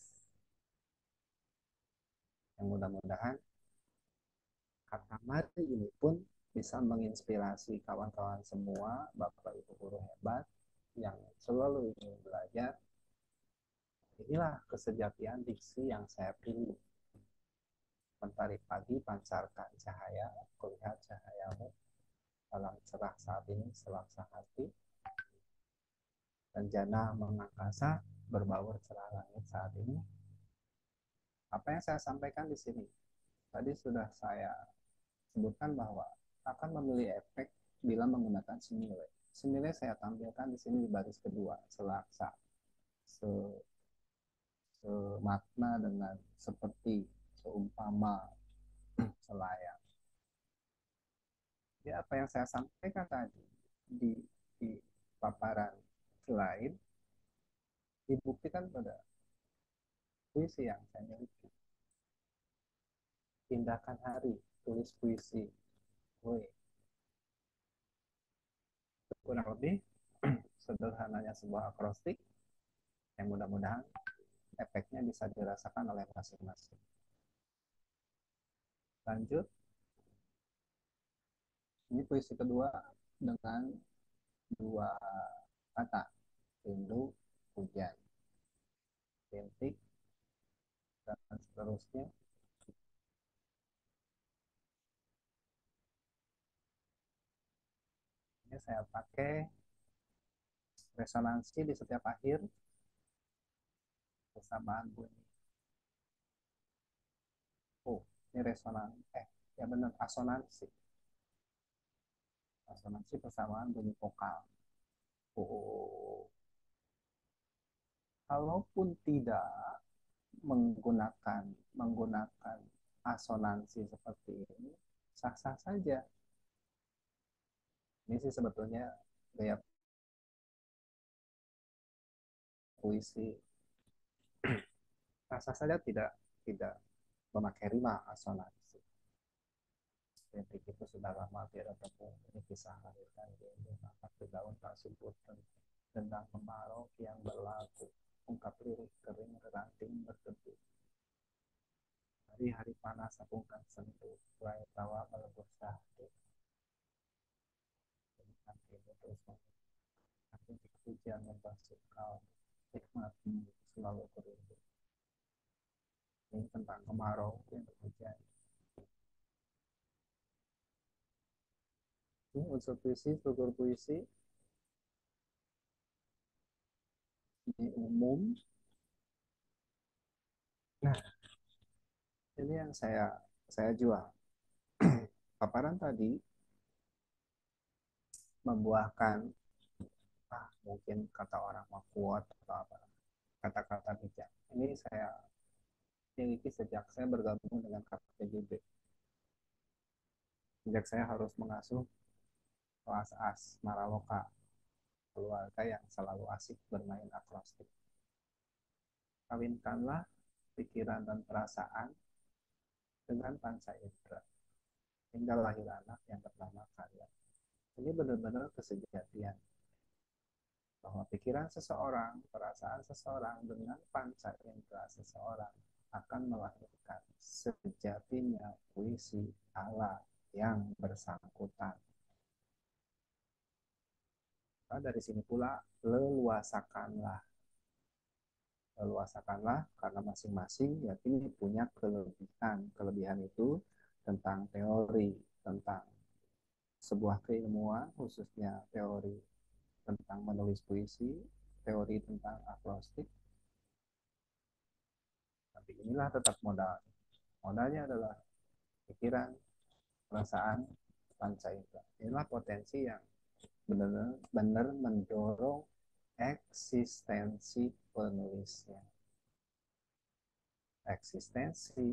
Yang mudah-mudahan kata mari ini pun bisa menginspirasi kawan-kawan semua, Bapak Ibu guru hebat yang selalu ingin belajar. Inilah kesejatian diksi yang saya pilih. Mentari pagi pancarkan cahaya, kulihat cahayamu dalam cerah saat ini selaksa hati, dan jana mengangkasa berbaur cerah langit saat ini. Apa yang saya sampaikan di sini tadi sudah saya sebutkan bahwa akan memilih efek bila menggunakan simile. Simile saya tampilkan di sini di baris kedua, selaksa, semakna dengan seperti, seumpama, selayang. Ya, apa yang saya sampaikan tadi di paparan slide dibuktikan pada puisi yang saya miliki. Tindakan hari, tulis puisi. Woi, kurang lebih sederhananya sebuah akrostik yang mudah-mudahan efeknya bisa dirasakan oleh masing-masing. Lanjut, ini puisi kedua dengan dua kata, rindu, hujan, rintik, dan seterusnya. Ini saya pakai resonansi di setiap akhir bersamaan bunyi. Oh, ini resonan, ya benar, asonansi. Asonansi bersamaan bunyi vokal. Oh, kalaupun tidak menggunakan asonansi seperti ini, sah-sah saja. Ini sih sebetulnya gaya puisi. Sah-sah saja tidak memakai rima asonansi. Kritik itu sudah lama tidak tepung. Ini kisah lahirkan di akar daun tak subur tentang kemarau yang berlaku. Ungkap lirik kering ranting berteduh. Hari-hari panas apungkan sentuh. Mulai tawa melebur sahdu. Nanti terus nanti hujan membasuh kau. Nikmatmu selalu berindu. Ini tentang kemarau yang berhujan. Ini unsur puisi, struktur puisi ini umum. Nah, ini yang saya jual. Paparan tadi membuahkan mungkin kata orang mau kuat atau apa, kata-kata bijak. Ini saya miliki sejak saya bergabung dengan KPPJB. Sejak saya harus mengasuh kelas as Maraloka, keluarga yang selalu asik bermain akrostik. Kawinkanlah pikiran dan perasaan dengan panca indera hingga lahir anak yang bernama karya. Ini benar-benar kesejatian bahwa pikiran seseorang, perasaan seseorang dengan panca indera seseorang akan melahirkan sejatinya puisi Allah yang bersangkutan. Nah, dari sini pula leluasakanlah karena masing-masing yakini punya kelebihan. Kelebihan itu tentang teori, tentang sebuah keilmuan, khususnya teori tentang menulis puisi, teori tentang akrostik. Tapi inilah tetap modal. Modalnya adalah pikiran, perasaan, panca indera. Inilah potensi yang benar-benar mendorong eksistensi penulisnya. Eksistensi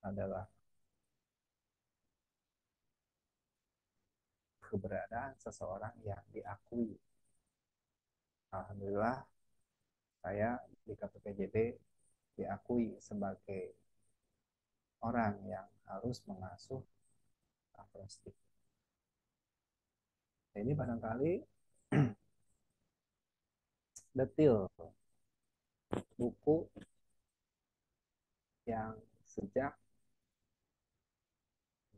adalah keberadaan seseorang yang diakui. Alhamdulillah, saya di KPPJB diakui sebagai orang yang harus mengasuh akrostik. Ini barangkali detil buku yang sejak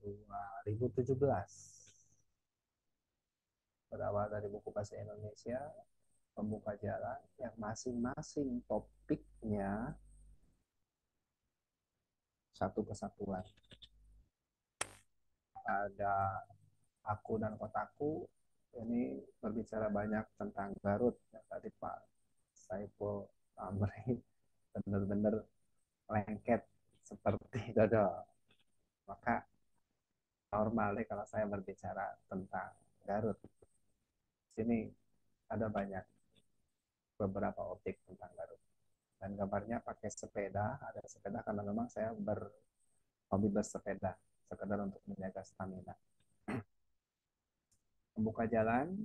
2017 berawal dari buku bahasa Indonesia pembuka jalan yang masing-masing topiknya satu kesatuan. Ada aku dan kotaku, ini berbicara banyak tentang Garut. Ya, tadi Pak Saiful Amri benar-benar lengket seperti dodol. Maka normal deh kalau saya berbicara tentang Garut. Di sini ada banyak beberapa objek tentang Garut. Dan gambarnya pakai sepeda, ada sepeda karena memang saya hobi bersepeda, sekedar untuk menjaga stamina. Membuka jalan,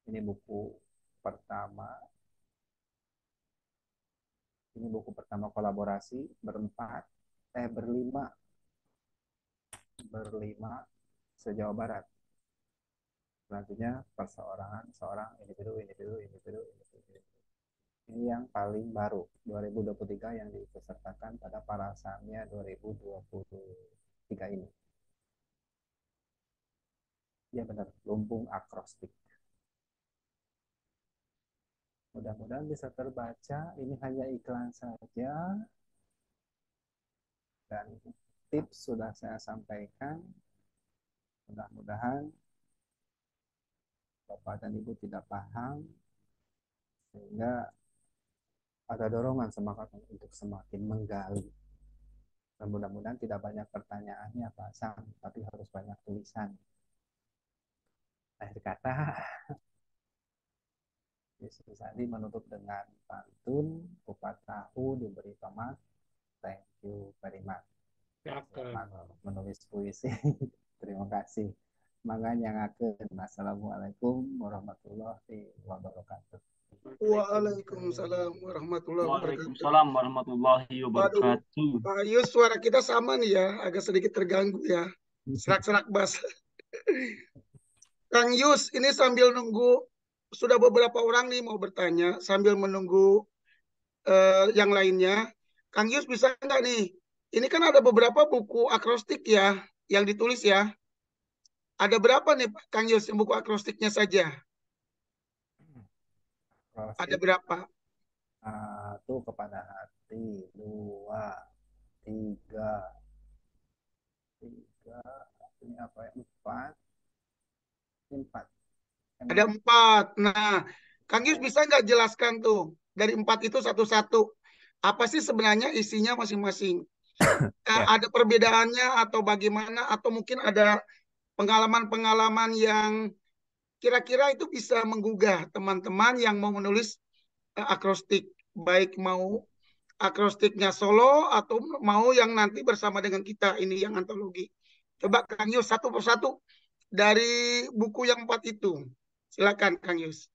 ini buku pertama. Ini buku pertama kolaborasi berlima se-Jawa Barat. Selanjutnya perseorangan, seorang individu. Ini yang paling baru, 2023 yang dipesertakan pada Parasamia 2023 ini. Ya benar, lumbung akrostik. Mudah-mudahan bisa terbaca. Ini hanya iklan saja. Dan tips sudah saya sampaikan. Mudah-mudahan Bapak dan Ibu tidak paham. Sehingga ada dorongan semangat untuk semakin menggali. Dan mudah-mudahan tidak banyak pertanyaannya Pak Sam, tapi harus banyak tulisan. Akhir kata, Yesus Adi menutup dengan pantun, kupat tahu diberi tomat. Thank you very much. Selamat menulis puisi. Terima kasih. Manganya ngakeun. Assalamualaikum warahmatullahi wabarakatuh. Waalaikumsalam warahmatullahi wabarakatuh. Waalaikumsalam warahmatullahi wabarakatuh. Pak Yus, suara kita sama nih ya, agak sedikit terganggu ya. Serak-serak bas. Kang Yus, ini sambil nunggu, sudah beberapa orang nih mau bertanya, sambil menunggu yang lainnya. Kang Yus bisa nggak nih? Ini kan ada beberapa buku akrostik ya, yang ditulis ya. Ada berapa nih Kang Yus buku akrostiknya saja? Ada berapa? Satu kepada hati, 2, 3, ini apa ya? 4. Ada 4. Nah, Kang Yus bisa nggak jelaskan tuh dari 4 itu satu-satu apa sih sebenarnya isinya masing-masing? Ada perbedaannya atau bagaimana? Atau mungkin ada pengalaman-pengalaman yang kira-kira itu bisa menggugah teman-teman yang mau menulis akrostik, baik mau akrostiknya solo atau mau yang nanti bersama dengan kita ini yang antologi. Coba Kang Yus satu persatu dari buku yang 4 itu. Silakan Kang Yus.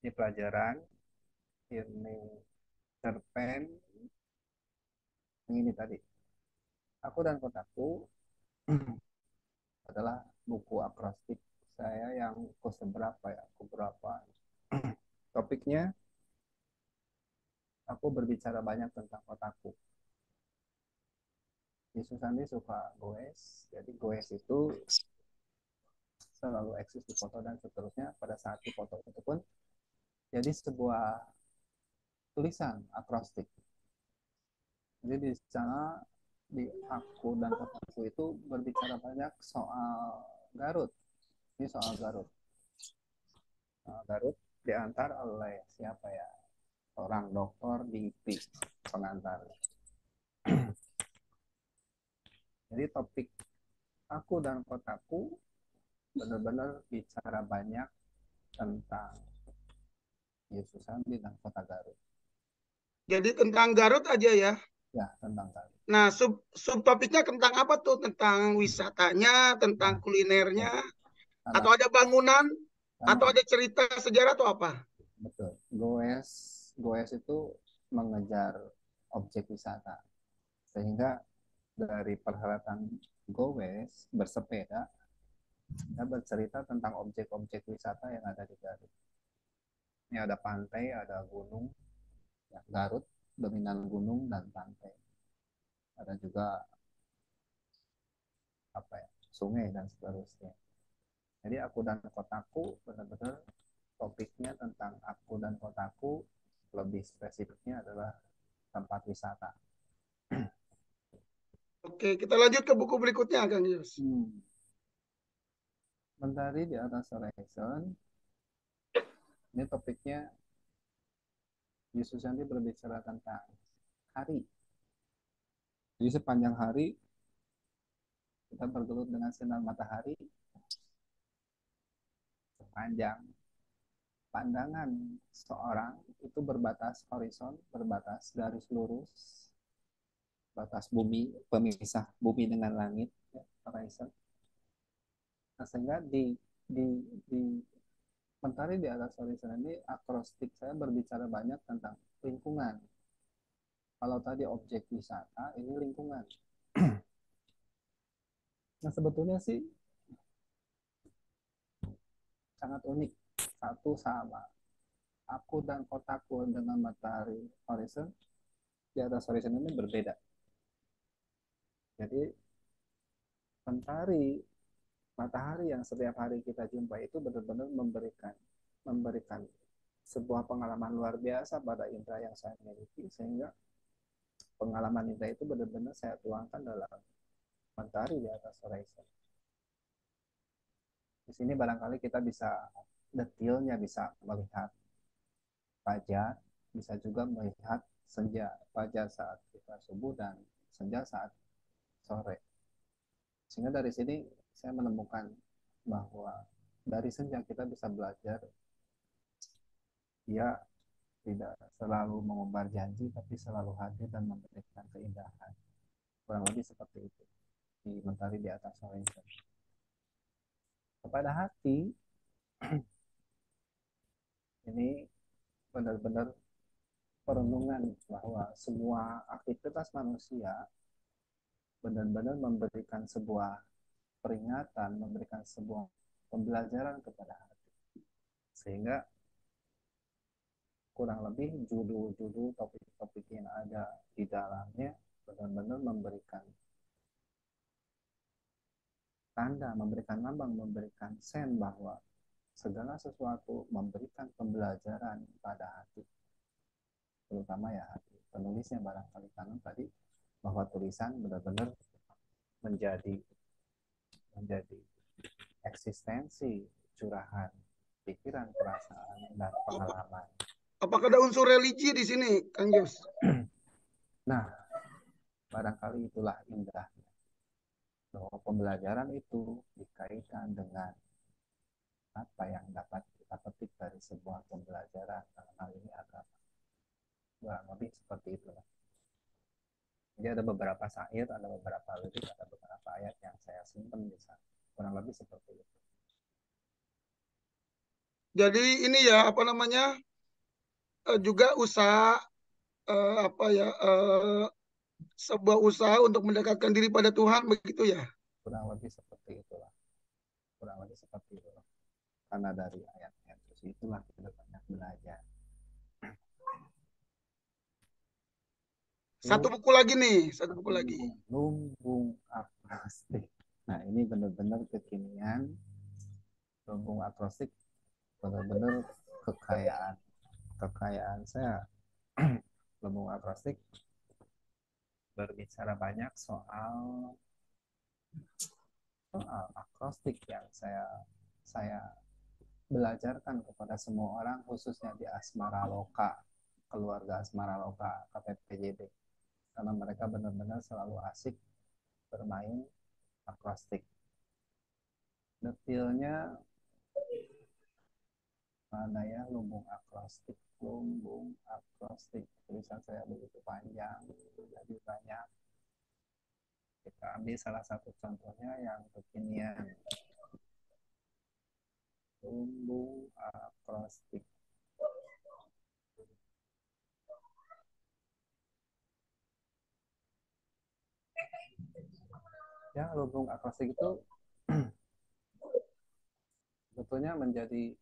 Ini pelajaran, ini cerpen, ini tadi. Aku dan Kotaku adalah buku akrostik saya yang keberapa ya? Topiknya aku berbicara banyak tentang otakku. Yesus Andi suka goes, jadi goes itu selalu eksis di foto dan seterusnya. Pada saat di foto itu pun jadi sebuah tulisan akrostik. Jadi di sana di aku dan kotaku itu berbicara banyak soal Garut. Ini soal Garut. Garut diantar oleh siapa ya? Orang dokter di IP pengantar. Jadi topik aku dan kotaku benar-benar bicara banyak tentang Yesus Andi dan kota Garut. Jadi tentang Garut aja ya? Ya, tentang Garut. Nah, subtopiknya tentang apa tuh? Tentang wisatanya, tentang kulinernya, atau ada bangunan, atau ada cerita sejarah atau apa? Betul. Goes itu mengejar objek wisata. Sehingga dari perhelatan goes bersepeda, kita bercerita tentang objek-objek wisata yang ada di Garut. Ini ada pantai, ada gunung. Ya, Garut dominan gunung dan pantai. Ada juga sungai dan seterusnya. Jadi aku dan kotaku benar-benar topiknya tentang aku dan kotaku, lebih spesifiknya adalah tempat wisata. Oke, kita lanjut ke buku berikutnya, Kang Yus. Mentari di atas horizon. Ini topiknya Yesus nanti berbicara tentang hari. Jadi sepanjang hari kita bergelut dengan sinar matahari. Sepanjang pandangan seorang itu berbatas horizon, berbatas garis lurus, batas bumi, pemisah bumi dengan langit, ya, horizon. Nah, sehingga di Mentari di atas horizon ini akrostik saya berbicara banyak tentang lingkungan. Kalau tadi objek wisata, ini lingkungan. Nah, sebetulnya sih sangat unik. Satu sama. Aku dan kotaku dengan matahari horizon di atas horizon ini berbeda. Jadi mentari matahari yang setiap hari kita jumpa itu benar-benar memberikan sebuah pengalaman luar biasa pada indera yang saya miliki, sehingga pengalaman indera itu benar-benar saya tuangkan dalam mentari di atas horizon. Di sini barangkali kita bisa detailnya bisa melihat fajar, bisa juga melihat senja, fajar saat kita subuh dan senja saat sore. Sehingga dari sini saya menemukan bahwa dari senja kita bisa belajar dia tidak selalu mengumbar janji, tapi selalu hadir dan memberikan keindahan. Kurang lebih seperti itu di mentari di atas horizon. Kepada hati, ini benar-benar perenungan bahwa semua aktivitas manusia benar-benar memberikan sebuah peringatan, memberikan sebuah pembelajaran kepada hati. Sehingga kurang lebih judul-judul topik-topik yang ada di dalamnya benar-benar memberikan tanda, memberikan lambang, memberikan sen bahwa segala sesuatu memberikan pembelajaran pada hati. Terutama ya hati. Penulisnya barangkali karena tadi bahwa tulisan benar-benar menjadi eksistensi, curahan pikiran, perasaan, dan pengalaman. Apakah ada unsur religi di sini, Kang Yus? Nah, barangkali itulah indahnya. Bahwa pembelajaran itu dikaitkan dengan apa yang dapat kita petik dari sebuah pembelajaran, dalam hal ini agama. Kurang lebih seperti itulah. Jadi ada beberapa syair, ada beberapa lirik, ada beberapa ayat yang saya simpan di sana. Kurang lebih seperti itu. Jadi ini ya apa namanya juga usaha sebuah usaha untuk mendekatkan diri pada Tuhan begitu ya. Kurang lebih seperti itulah. Kurang lebih seperti itulah. Karena dari ayat-ayat itulah kita banyak belajar. Satu buku lagi nih, satu buku lagi. Lumbung akrostik. Nah, ini benar-benar kekinian. Lumbung akrostik benar-benar kekayaan saya. Lumbung akrostik berbicara banyak soal akrostik yang saya belajarkan kepada semua orang, khususnya di Asmara Loka, keluarga Asmara Loka KPPJB, karena mereka benar-benar selalu asik bermain akrostik. Detailnya mana ya, lumbung akrostik, tulisan saya begitu panjang, jadi banyak. Kita ambil salah satu contohnya yang kekinian. Lumbung akrostik. Ya, lumbung akrostik itu sebetulnya menjadi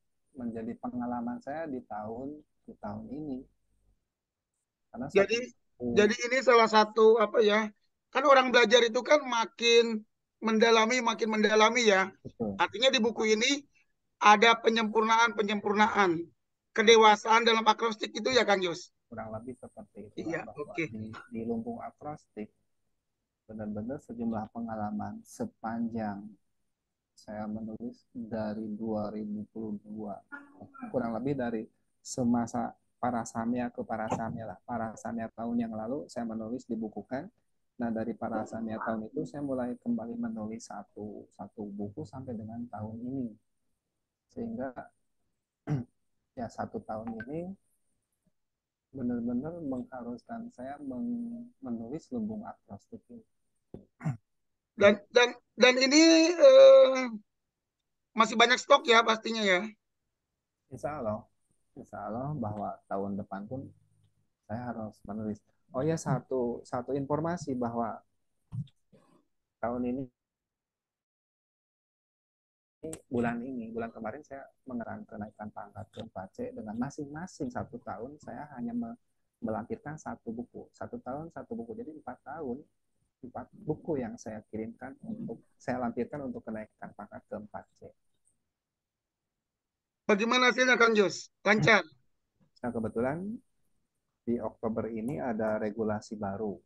pengalaman saya di tahun ini. Karena jadi ini salah satu apa ya? Kan orang belajar itu kan makin mendalami ya. betul. Artinya di buku ini ada penyempurnaan kedewasaan dalam akrostik itu ya Kang Yus. kurang lebih seperti Iya, itulah, bahwa oke. di lumbung akrostik benar-benar sejumlah pengalaman sepanjang saya menulis dari 2022, kurang lebih dari semasa Parasamya ke Parasamya lah. Parasamya tahun yang lalu saya menulis dibukukan. Nah, dari Parasamya tahun itu saya mulai kembali menulis satu satu buku sampai dengan tahun ini. Sehingga ya 1 tahun ini benar-benar mengharuskan saya menulis lumbung akrostik ini. Dan ini masih banyak stok ya pastinya ya. Insya Allah, Insya Allah bahwa tahun depan pun saya harus menulis. Oh ya, satu informasi bahwa tahun ini bulan kemarin saya mengerang kenaikan pangkat ke 4C dengan masing-masing 1 tahun saya hanya melampirkan 1 buku, 1 tahun 1 buku, jadi 4 tahun 4 buku yang saya kirimkan untuk saya lampirkan untuk kenaikan pangkat ke 4C. Bagaimana hasilnya Kang Yus? Lancar? Nah, kebetulan di Oktober ini ada regulasi baru,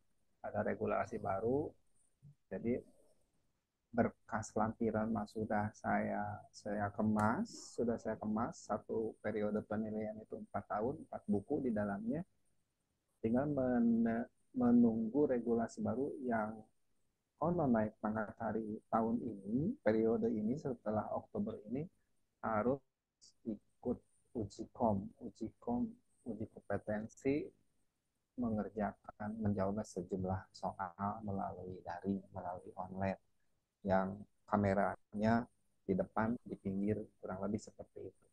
jadi berkas lampiran sudah saya kemas, satu periode penilaian itu 4 tahun, 4 buku di dalamnya, tinggal menunggu regulasi baru yang konon naik pangkat hari tahun ini, periode ini setelah Oktober ini harus ikut uji kompetensi menjawab sejumlah soal melalui daring, melalui online, yang kameranya di depan, di pinggir, kurang lebih seperti itu.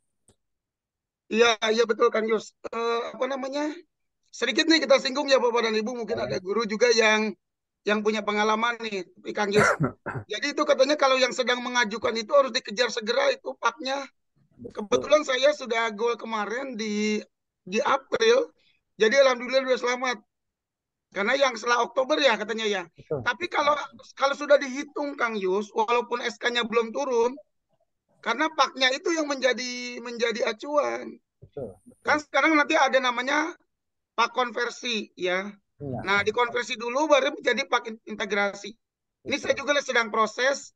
Iya, iya betul Kang Yus. Apa namanya? Sedikit nih kita singgung ya Bapak dan Ibu, mungkin ada guru juga yang punya pengalaman nih, Kang Yus. Jadi itu katanya kalau yang sedang mengajukan itu harus dikejar segera itu paknya. Kebetulan saya sudah goal kemarin di April, jadi alhamdulillah sudah selamat. Karena yang setelah Oktober ya katanya ya. Betul. Tapi kalau sudah dihitung Kang Yus, walaupun SK-nya belum turun, karena paknya itu yang menjadi acuan. Betul. Kan sekarang nanti ada namanya pak konversi ya. Ya. Nah, dikonversi dulu baru menjadi pak integrasi. Ini saya juga sedang proses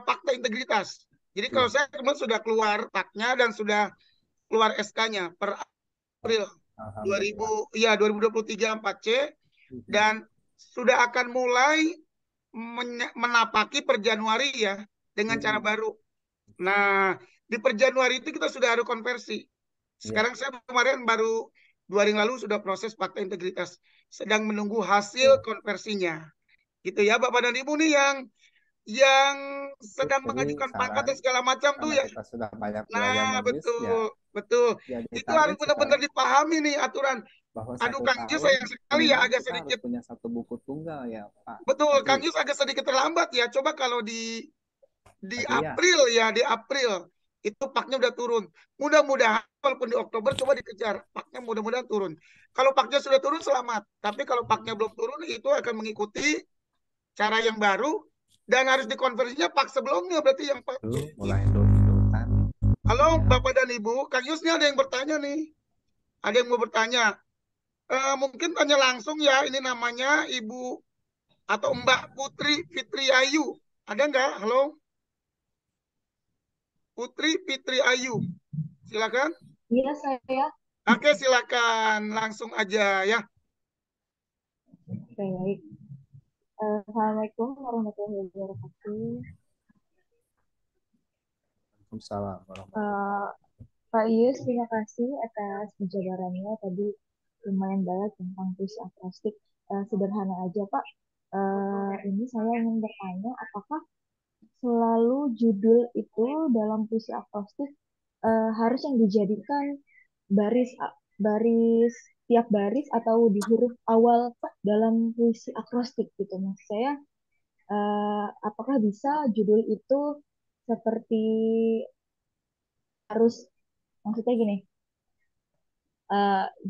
fakta integritas. Jadi kalau saya kemarin sudah keluar paknya dan sudah keluar SK-nya per April 2023 4C dan sudah akan mulai menapaki per Januari ya dengan cara baru. Nah, di per Januari itu kita sudah harus konversi. Sekarang saya kemarin baru 2 hari lalu sudah proses fakta integritas. Sedang menunggu hasil konversinya. Gitu ya Bapak dan Ibu nih yang sedang mengajukan pangkat dan segala macam tuh ya. Kita sudah banyak Nah, menulis, betul. Itu harus benar-benar dipahami nih aturan. Bahwa Aduh, Kang Yus sayang sekali ya agak sedikit. Harus punya 1 buku tunggal ya Pak. Betul, Kang Yus agak sedikit terlambat ya. Coba kalau di April ya, di April itu paknya udah turun. Mudah-mudahan walaupun di Oktober coba dikejar paknya, mudah-mudahan turun. Kalau paknya sudah turun selamat. Tapi kalau paknya belum turun itu akan mengikuti cara yang baru dan harus dikonversinya pak sebelumnya berarti yang pak. Mulai dulutan. Halo Bapak dan Ibu, Kang Yus nih ada yang bertanya nih. Ada yang mau bertanya. Mungkin tanya langsung ya, ini namanya Ibu atau Mbak Putri Fitriayu. Ada nggak? Halo? Putri Fitri Ayu. Silakan. Iya, saya. Oke, silakan. Langsung aja ya. Baik. Assalamualaikum warahmatullahi wabarakatuh. Waalaikumsalam. Pak Yus, terima kasih atas penjabarannya. Tadi lumayan banyak tentang puisi akrostik. Sederhana aja, Pak. Ini saya ingin bertanya, apakah selalu judul itu dalam puisi akrostik harus yang dijadikan baris tiap baris atau di huruf awal dalam puisi akrostik gitu? Maksud saya, apakah bisa judul itu seperti harus, maksudnya gini,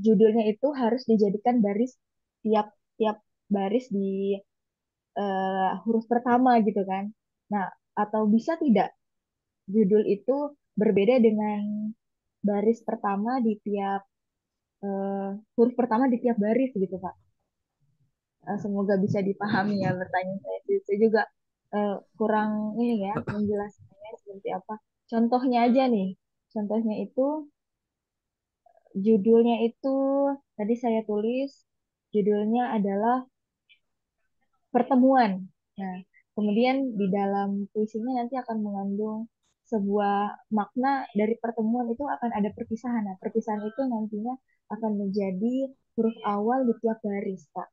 judulnya itu harus dijadikan baris tiap baris di huruf pertama gitu kan? Nah, atau bisa tidak judul itu berbeda dengan baris pertama di tiap huruf pertama di tiap baris gitu Pak. Semoga bisa dipahami ya pertanyaan saya. Saya juga kurang ini ya menjelaskannya seperti apa. Contohnya aja nih. Contohnya itu judulnya itu tadi saya tulis judulnya adalah pertemuan. Nah, kemudian di dalam puisinya nanti akan mengandung sebuah makna dari pertemuan itu akan ada perpisahan. Nah, perpisahan itu nantinya akan menjadi huruf awal di tiap baris, Pak.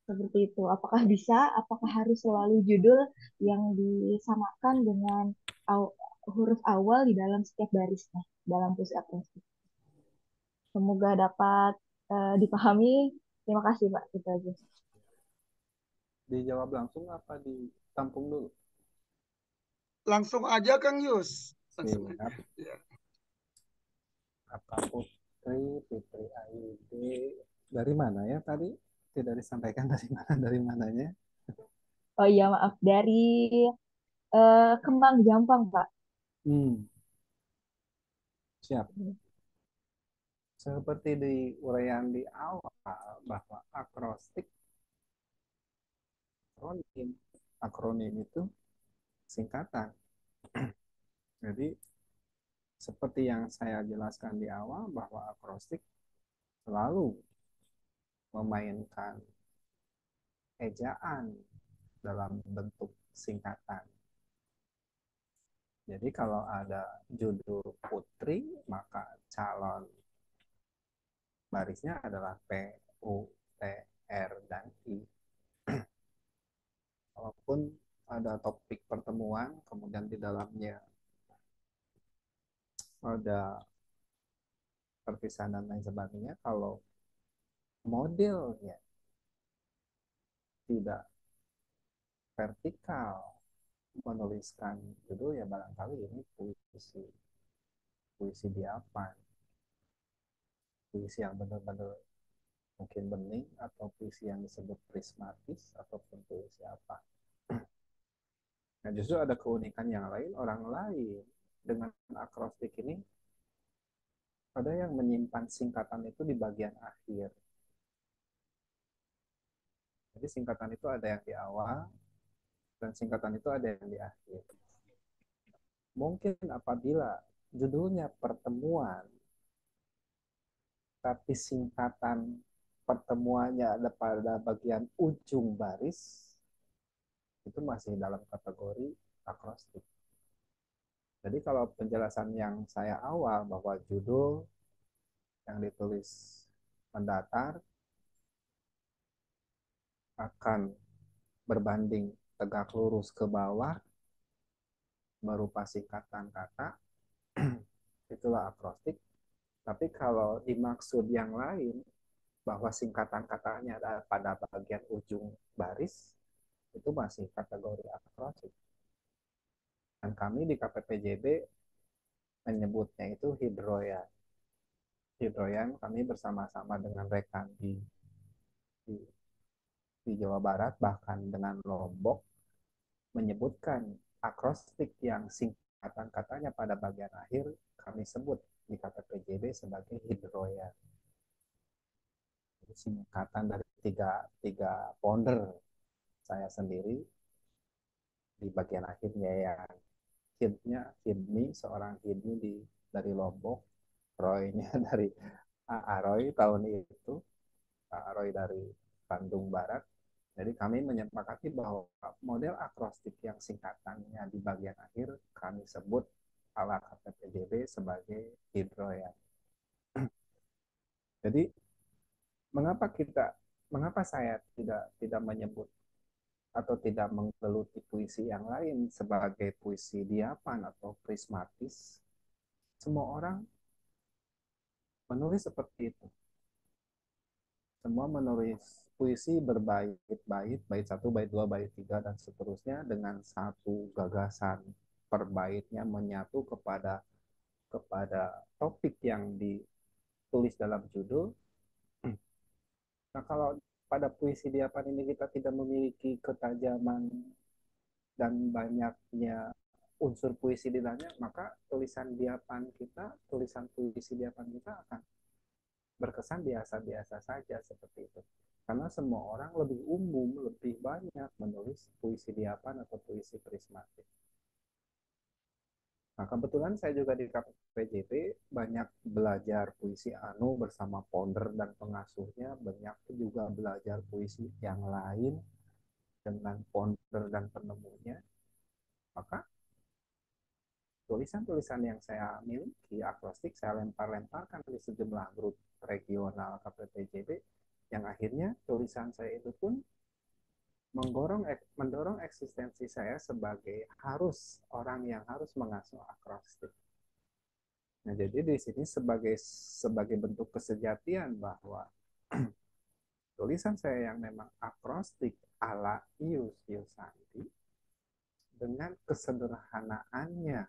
Seperti itu. Apakah bisa? Apakah harus selalu judul yang disamakan dengan huruf awal di dalam setiap barisnya dalam puisi akrostik? Semoga dapat dipahami. Terima kasih, Pak. Itu aja. Dijawab langsung apa ditampung dulu? Langsung aja Kang Yus. Langsung Siap. aja. Ya. Apa Putri, Fitri Aide, dari mana ya tadi? Tidak disampaikan dari mananya? Oh iya, maaf. Dari Kembang Jampang, Pak. Siap. Seperti di uraian di awal bahwa akrostik akronim. Akronim itu singkatan. Jadi seperti yang saya jelaskan di awal bahwa akrostik selalu memainkan ejaan dalam bentuk singkatan. Jadi kalau ada judul Putri, maka calon barisnya adalah P, U, T, R, dan I. Walaupun ada topik pertemuan, kemudian di dalamnya ada perpisahan dan lain sebagainya, kalau modelnya tidak vertikal menuliskan judul, ya barangkali ini puisi puisi diapan, puisi yang benar-benar mungkin bening, atau puisi yang disebut prismatis, ataupun puisi apa. Nah, justru ada keunikan yang lain, orang lain dengan akrostik ini ada yang menyimpan singkatan itu di bagian akhir. Jadi singkatan itu ada yang di awal, dan singkatan itu ada yang di akhir. Mungkin apabila judulnya pertemuan, tapi singkatan pertemuannya ada pada bagian ujung baris, itu masih dalam kategori akrostik. Jadi kalau penjelasan yang saya awal bahwa judul yang ditulis mendatar akan berbanding tegak lurus ke bawah berupa singkatan kata, itulah akrostik. Tapi kalau dimaksud yang lain, bahwa singkatan katanya ada pada bagian ujung baris, itu masih kategori akrostik. Dan kami di KPPJB menyebutnya itu hidroyan. Hidroyan kami bersama-sama dengan rekan di, di Jawa Barat, bahkan dengan Lombok, menyebutkan akrostik yang singkatan katanya pada bagian akhir kami sebut di KPPJB sebagai hidroyan. Singkatan dari tiga founder saya sendiri di bagian akhirnya, yang hidnya Hidmi, seorang Hidmi dari Lombok, Roy-nya dari Roy tahun itu, Roy dari Bandung Barat. Jadi kami menyepakati bahwa model akrostik yang singkatannya di bagian akhir kami sebut ala KPPJB sebagai hidroyan. Jadi mengapa saya tidak menyebut atau tidak menggeluti puisi yang lain sebagai puisi diapan atau prismatis? Semua orang menulis seperti itu. Semua menulis puisi berbait-bait, bait 1, bait 2, bait 3, dan seterusnya, dengan satu gagasan per baitnya menyatu kepada topik yang ditulis dalam judul. Nah, kalau pada puisi diapan ini kita tidak memiliki ketajaman dan banyaknya unsur puisi di dalamnya, maka tulisan puisi diapan kita berkesan biasa-biasa saja seperti itu. Karena semua orang lebih umum, lebih banyak menulis puisi diapan atau puisi prismatik. Nah, kebetulan saya juga di KPPJB banyak belajar puisi Anu bersama founder dan pengasuhnya, banyak juga belajar puisi yang lain dengan founder dan penemunya. Maka tulisan-tulisan yang saya miliki akrostik saya lempar-lemparkan di sejumlah grup regional KPPJB yang akhirnya tulisan saya itu pun mendorong eksistensi saya sebagai orang yang harus mengasuh akrostik. Nah, jadi di sini sebagai bentuk kesejatian bahwa tulisan saya yang memang akrostik ala Ius Yusandi dengan kesederhanaannya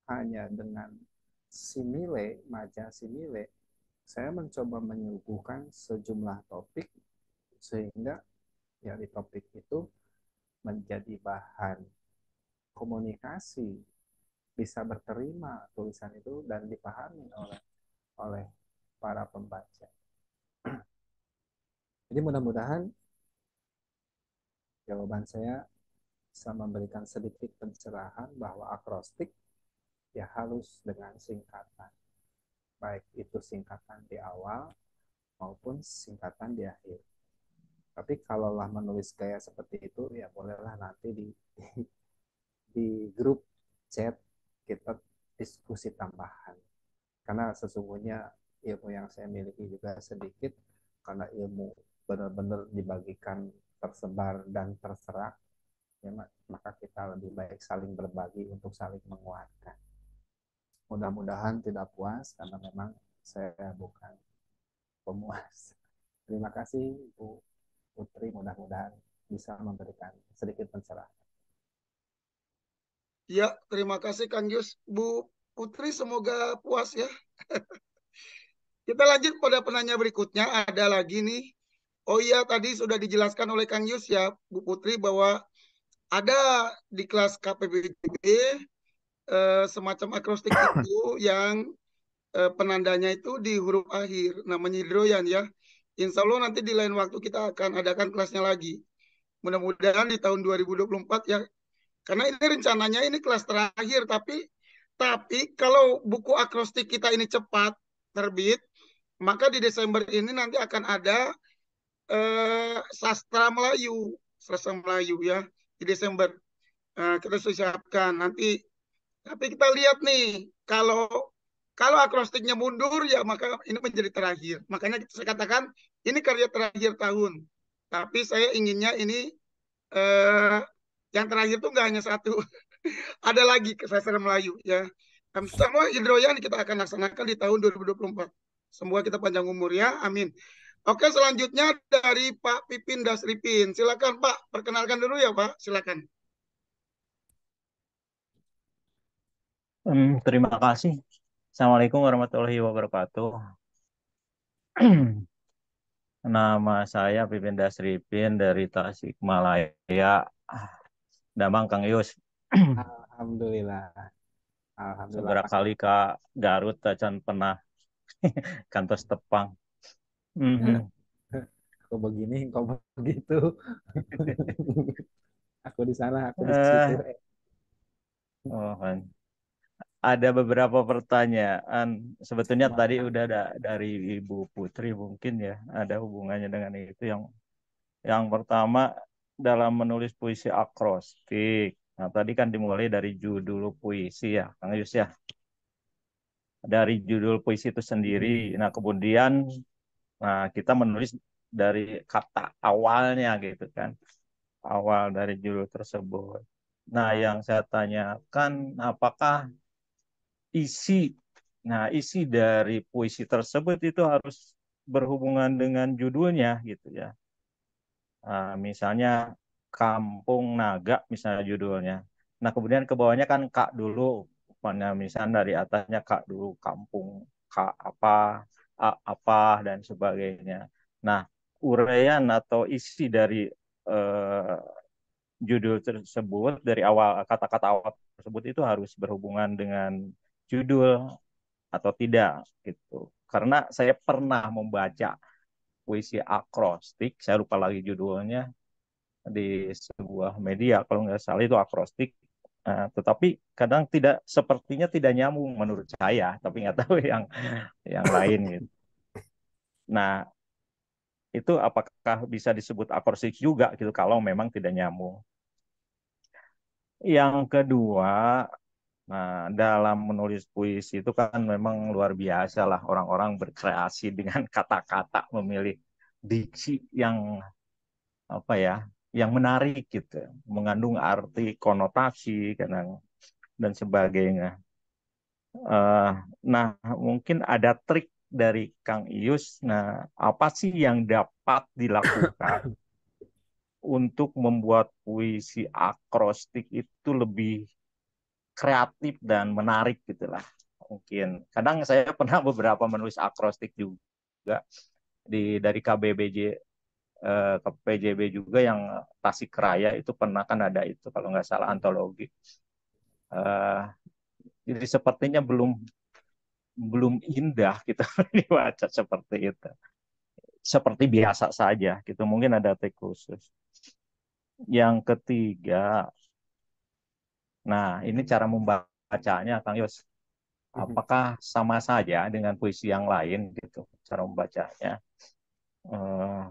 hanya dengan simile, maja simile, saya mencoba menyuguhkan sejumlah topik sehingga dari topik itu menjadi bahan komunikasi, bisa berterima tulisan itu dan dipahami oleh para pembaca. Jadi mudah-mudahan jawaban saya bisa memberikan sedikit pencerahan bahwa akrostik ya halus dengan singkatan. Baik itu singkatan di awal maupun singkatan di akhir. Tapi kalaulah menulis gaya seperti itu, ya bolehlah nanti di grup chat kita diskusi tambahan. Karena sesungguhnya ilmu yang saya miliki juga sedikit, karena ilmu benar-benar dibagikan tersebar dan terserak, ya, maka kita lebih baik saling berbagi untuk saling menguatkan. Mudah-mudahan tidak puas, karena memang saya bukan pemuas. Terima kasih Bu Putri, mudah-mudahan bisa memberikan sedikit pencerahan. Ya, terima kasih Kang Yus. Bu Putri, semoga puas ya. Kita lanjut pada penanya berikutnya. Ada lagi nih. Oh iya, tadi sudah dijelaskan oleh Kang Yus ya, Bu Putri, bahwa ada di kelas KPPJB semacam akrostik itu yang penandanya itu di huruf akhir, namanya hidroyan ya. Insya Allah nanti di lain waktu kita akan adakan kelasnya lagi. Mudah-mudahan di tahun 2024 ya, karena ini rencananya ini kelas terakhir, tapi kalau buku akrostik kita ini cepat terbit, maka di Desember ini nanti akan ada sastra Melayu ya di Desember. Kita sudah siapkan nanti. Tapi kita lihat nih, kalau akrostiknya mundur ya maka ini menjadi terakhir. Makanya saya katakan ini karya terakhir tahun. Tapi saya inginnya ini yang terakhir tuh nggak hanya satu. Ada lagi ke sastra Melayu ya. Semua Hidroyan kita akan laksanakan di tahun 2024. Semoga kita panjang umur ya. Amin. Oke, selanjutnya dari Pak Pipin Dasripin. Silakan Pak, perkenalkan dulu ya Pak. Silakan. Terima kasih. Assalamualaikum warahmatullahi wabarakatuh. Nama saya Pipin Dasripin dari Tasikmalaya. Damang Kang Yus. Alhamdulillah. Alhamdulillah. Segera kali ke Garut acan pernah kantos tepang. Aku begini, kau begitu. Aku di sana, aku di situ. Oh, kan. Ada beberapa pertanyaan. Sebetulnya tadi udah ada dari Ibu Putri mungkin ya, ada hubungannya dengan itu. Yang pertama dalam menulis puisi akrostik. Nah, tadi kan dimulai dari judul puisi ya, Kang Yus ya. Dari judul puisi itu sendiri. Nah, kemudian kita menulis dari kata awalnya gitu kan. Awal dari judul tersebut. Nah, yang saya tanyakan apakah isi isi dari puisi tersebut itu harus berhubungan dengan judulnya gitu ya. Misalnya Kampung Naga misalnya judulnya. Nah, kemudian ke bawahnya kan Kak dulu. Misalnya dari atasnya Kak dulu, kampung Kak apa, A apa dan sebagainya. Nah, uraian atau isi dari eh, judul tersebut dari awal kata-kata awal tersebut itu harus berhubungan dengan judul atau tidak gitu. karena saya pernah membaca puisi akrostik, saya lupa lagi judulnya, di sebuah media kalau nggak salah itu akrostik. Tetapi kadang sepertinya tidak nyambung menurut saya, tapi nggak tahu yang lain gitu. Nah, itu apakah bisa disebut akrostik juga gitu kalau memang tidak nyambung. Yang kedua, nah, dalam menulis puisi itu kan memang luar biasa lah orang-orang berkreasi dengan kata-kata, memilih diksi yang apa ya, yang menarik gitu, mengandung arti konotasi kadang dan sebagainya. Eh, nah, mungkin ada trik dari Kang Ius. Nah, apa sih yang dapat dilakukan untuk membuat puisi akrostik itu lebih kreatif dan menarik gitulah? Mungkin kadang saya pernah beberapa menulis akrostik juga dari KPJB juga yang Tasikraya itu pernah kan ada itu kalau nggak salah antologi. Eh, jadi sepertinya belum belum indah kita dibaca seperti itu. Seperti biasa saja gitu. Mungkin ada trik khusus. Yang ketiga, nah ini cara membacanya Kang Yos. Apakah sama saja dengan puisi yang lain gitu cara membacanya? Eh,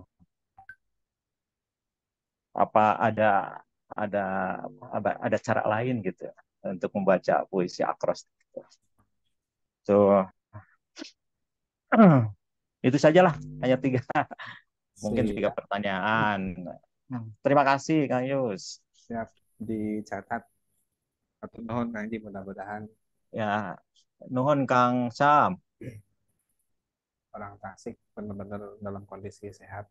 apa ada ada cara lain gitu untuk membaca puisi akrostik gitu. So, itu sajalah hanya mungkin tiga Siap, pertanyaan. Terima kasih Kang Yus. siap dicatat. Atau nuhun Kang Ji, mudah-mudahan Ya, nuhun Kang Sam. orang Tasik benar-benar dalam kondisi sehat.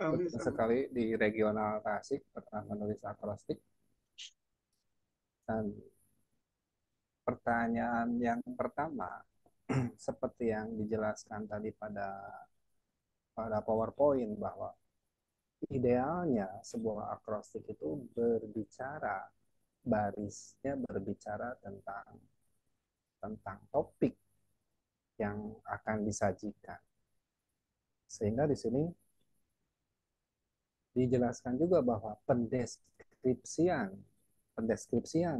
Amin. Betul sekali di regional Tasik pernah menulis akrostik. Dan pertanyaan yang pertama, seperti yang dijelaskan tadi pada PowerPoint, bahwa idealnya sebuah akrostik itu barisnya berbicara tentang topik yang akan disajikan. Sehingga di sini dijelaskan juga bahwa pendeskripsian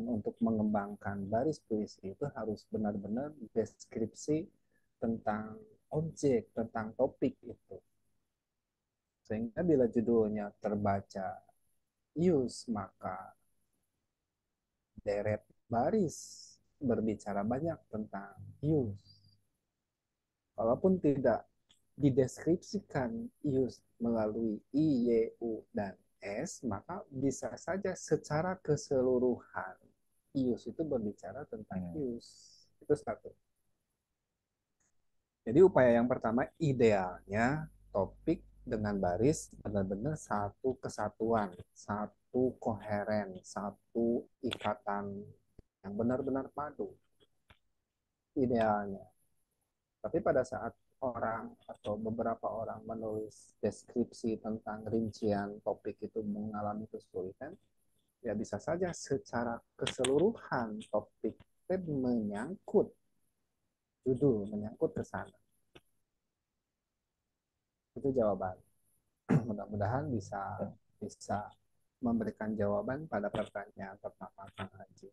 untuk mengembangkan baris puisi itu harus benar-benar deskripsi tentang objek, tentang topik itu. Sehingga bila judulnya terbaca ius, maka deret baris berbicara banyak tentang ius. Walaupun tidak dideskripsikan ius melalui I, Y, U, dan S, maka bisa saja secara keseluruhan ius itu berbicara tentang ius. Itu satu. Jadi upaya yang pertama, idealnya topik dengan baris benar-benar satu kesatuan, satu koheren, satu ikatan yang benar-benar padu. Idealnya. Tapi pada saat orang atau beberapa orang menulis deskripsi tentang rincian topik itu mengalami kesulitan, ya bisa saja secara keseluruhan topik menyangkut judul, menyangkut ke sana. Itu jawaban. Mudah-mudahan bisa memberikan jawaban pada pertanyaan pertama Kang Haji.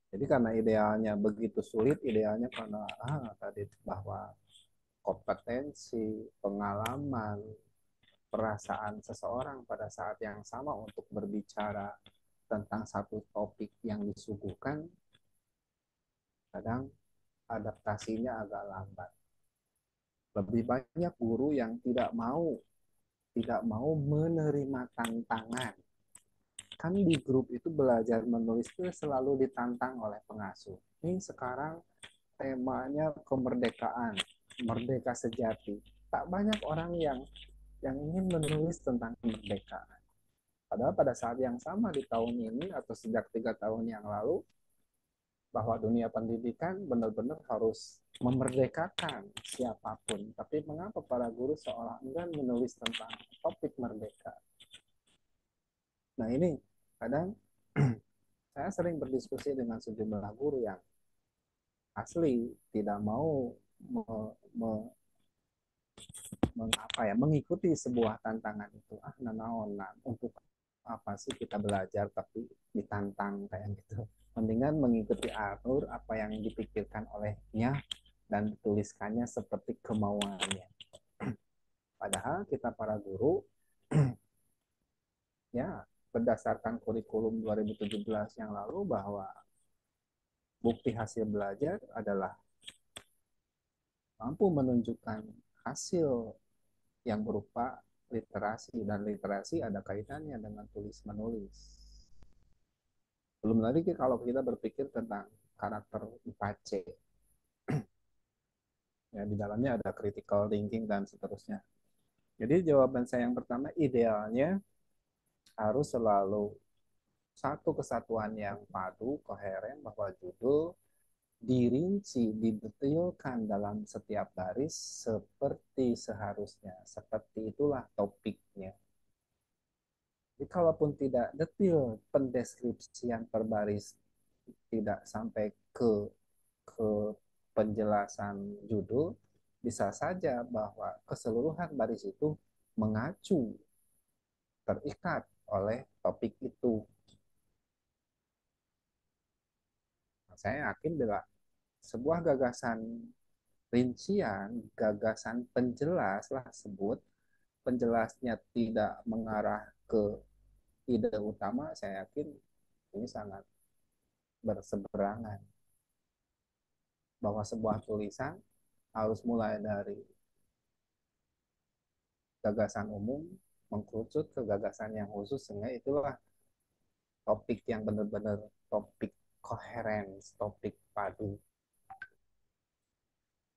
Jadi karena idealnya begitu sulit, idealnya karena tadi bahwa kompetensi, pengalaman, perasaan seseorang pada saat yang sama untuk berbicara tentang satu topik yang disuguhkan, kadang adaptasinya agak lambat. Lebih banyak guru yang tidak mau menerima tantangan. Kan di grup itu belajar menulis itu selalu ditantang oleh pengasuh. Ini sekarang temanya kemerdekaan, merdeka sejati. Tak banyak orang yang ingin menulis tentang kemerdekaan. Padahal pada saat yang sama di tahun ini atau sejak 3 tahun yang lalu, bahwa dunia pendidikan benar-benar harus memerdekakan siapapun. Tapi mengapa para guru seolah enggan menulis tentang topik merdeka? Nah ini kadang saya sering berdiskusi dengan sejumlah guru yang asli, tidak mau mengikuti sebuah tantangan itu. Nanaonan untuk apa sih kita belajar tapi ditantang kayak gitu. Mendingan mengikuti alur apa yang dipikirkan olehnya dan dituliskannya seperti kemauannya. Padahal kita para guru ya berdasarkan kurikulum 2017 yang lalu bahwa bukti hasil belajar adalah mampu menunjukkan hasil yang berupa literasi, dan literasi ada kaitannya dengan tulis menulis. Belum lagi kalau kita berpikir tentang karakter 4C, ya di dalamnya ada critical thinking dan seterusnya. Jadi jawaban saya yang pertama, idealnya harus selalu satu kesatuan yang padu, koheren, bahwa judul dirinci, didetailkan dalam setiap baris seperti seharusnya. Seperti itulah topiknya. Jadi kalaupun tidak detail pendeskripsian per baris, tidak sampai ke penjelasan judul, bisa saja bahwa keseluruhan baris itu mengacu, terikat oleh topik itu. Saya yakin bila sebuah gagasan rincian, gagasan penjelas lah sebut, penjelasnya tidak mengarah ke ide utama, saya yakin ini sangat berseberangan. Bahwa sebuah tulisan harus mulai dari gagasan umum, mengkerucut ke gagasan yang khusus, sehingga itulah topik yang benar-benar topik koheren, topik padu.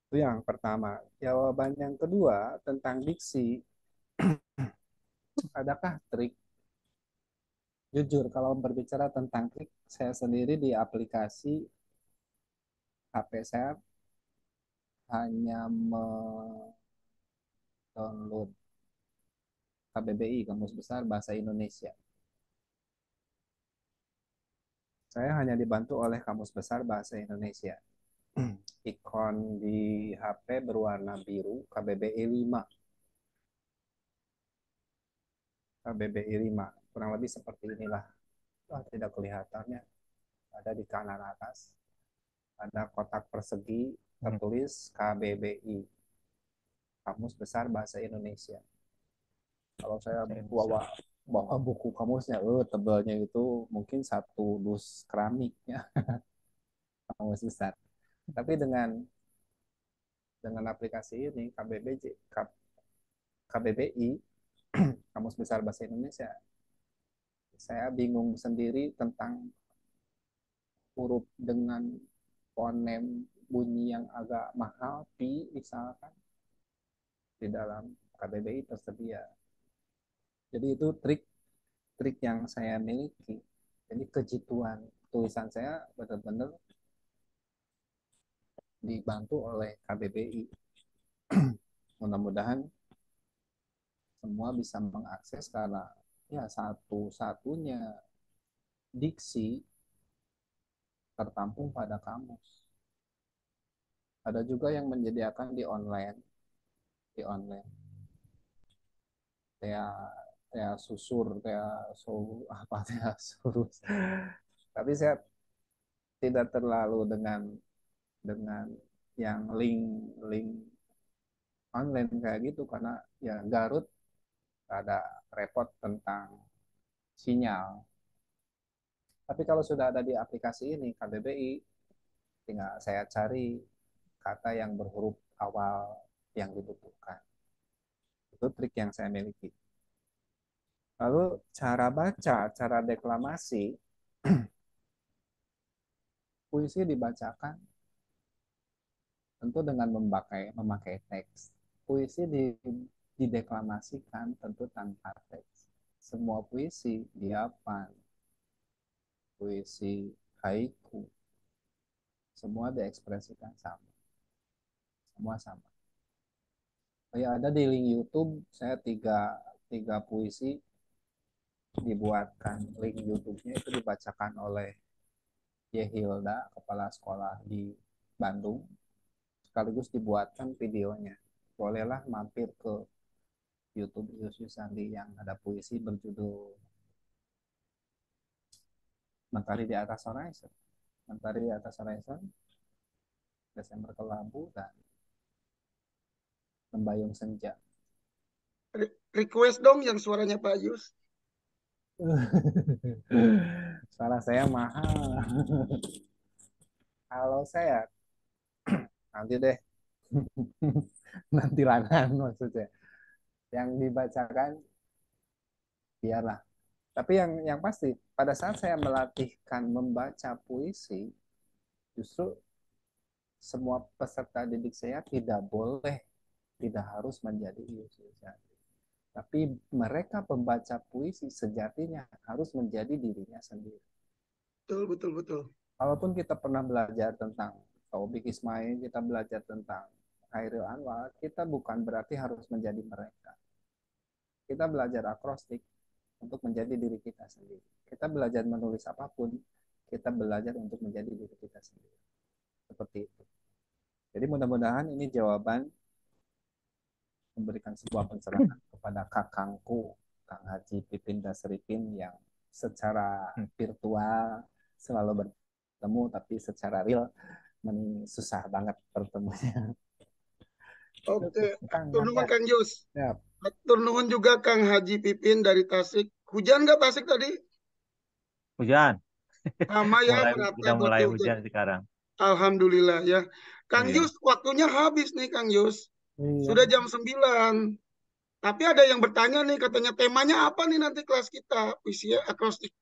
Itu yang pertama. Jawaban yang kedua tentang diksi, adakah trik? Jujur, kalau berbicara tentang trik, saya sendiri di aplikasi HP saya hanya mendownload KBBI, Kamus Besar Bahasa Indonesia. Saya hanya dibantu oleh Kamus Besar Bahasa Indonesia. Ikon di HP berwarna biru, KBBI 5. KBBI 5. Kurang lebih seperti inilah. Tidak kelihatannya. Ada di kanan atas. Ada kotak persegi tertulis KBBI, Kamus Besar Bahasa Indonesia. Kalau saya bawa buku kamusnya, tebalnya itu mungkin 1 dus keramiknya. Kamus besar. Tapi dengan aplikasi ini KBBI, Kamus Besar Bahasa Indonesia, saya bingung sendiri tentang huruf dengan fonem bunyi yang agak mahal, pi misalkan, di dalam KBBI tersedia. Jadi itu trik yang saya miliki. Jadi kejituan tulisan saya benar-benar dibantu oleh KBBI. Mudah-mudahan semua bisa mengakses, karena ya satu-satunya diksi tertampung pada kamus. Ada juga yang menyediakan di online. Kayak susur, kayak apa kayak surus. Tapi saya tidak terlalu dengan yang link online kayak gitu, karena ya Garut ada repot tentang sinyal. Tapi kalau sudah ada di aplikasi ini KBBI, tinggal saya cari kata yang berhuruf awal yang dibutuhkan. Itu trik yang saya miliki. Lalu cara baca, cara deklamasi, puisi dibacakan tentu dengan memakai teks. Puisi dideklamasikan tentu tanpa teks. Semua puisi, diapan, puisi haiku, semua diekspresikan sama. Semua sama. Ya, ada di link YouTube, saya tiga puisi dibuatkan. Link YouTube-nya itu dibacakan oleh Yehilda, kepala sekolah di Bandung, sekaligus dibuatkan videonya. Bolehlah mampir ke YouTube Yus Yusandi yang ada puisi berjudul Mentari di Atas Horizon. Mentari di Atas Horizon, Desember Kelabu, dan Membayung Senja. Request dong yang suaranya Pak Yus. Suara saya mahal. Kalau saya nanti deh. Nanti langan maksudnya. Yang dibacakan biarlah. Tapi yang pasti pada saat saya melatihkan membaca puisi, justru semua peserta didik saya tidak boleh, tidak harus menjadi Yus Yusandi. Tapi mereka pembaca puisi sejatinya harus menjadi dirinya sendiri. Betul, betul, betul. Walaupun kita pernah belajar tentang Taufik Ismail, kita belajar tentang Khairil Anwar, kita bukan berarti harus menjadi mereka. Kita belajar akrostik untuk menjadi diri kita sendiri. Kita belajar menulis apapun, kita belajar untuk menjadi diri kita sendiri. Seperti itu. Jadi mudah-mudahan ini jawaban memberikan sebuah pencerahan kepada kakangku, Kang Haji Pipin Dasripin yang secara virtual selalu bertemu, tapi secara real susah banget bertemunya. Oke, Kang, atur nuhun Kang Yus. ya. Atur nuhun juga Kang Haji Pipin dari Tasik. Hujan nggak Tasik tadi? Hujan. Sama ya, Mulai merata udah buat mulai hujan. hujan sekarang. Alhamdulillah ya. Kang Iya. Yus, waktunya habis nih Kang Yus. Iya. Sudah jam 9. Tapi ada yang bertanya nih, katanya temanya apa nih nanti kelas kita? Puisi akrostik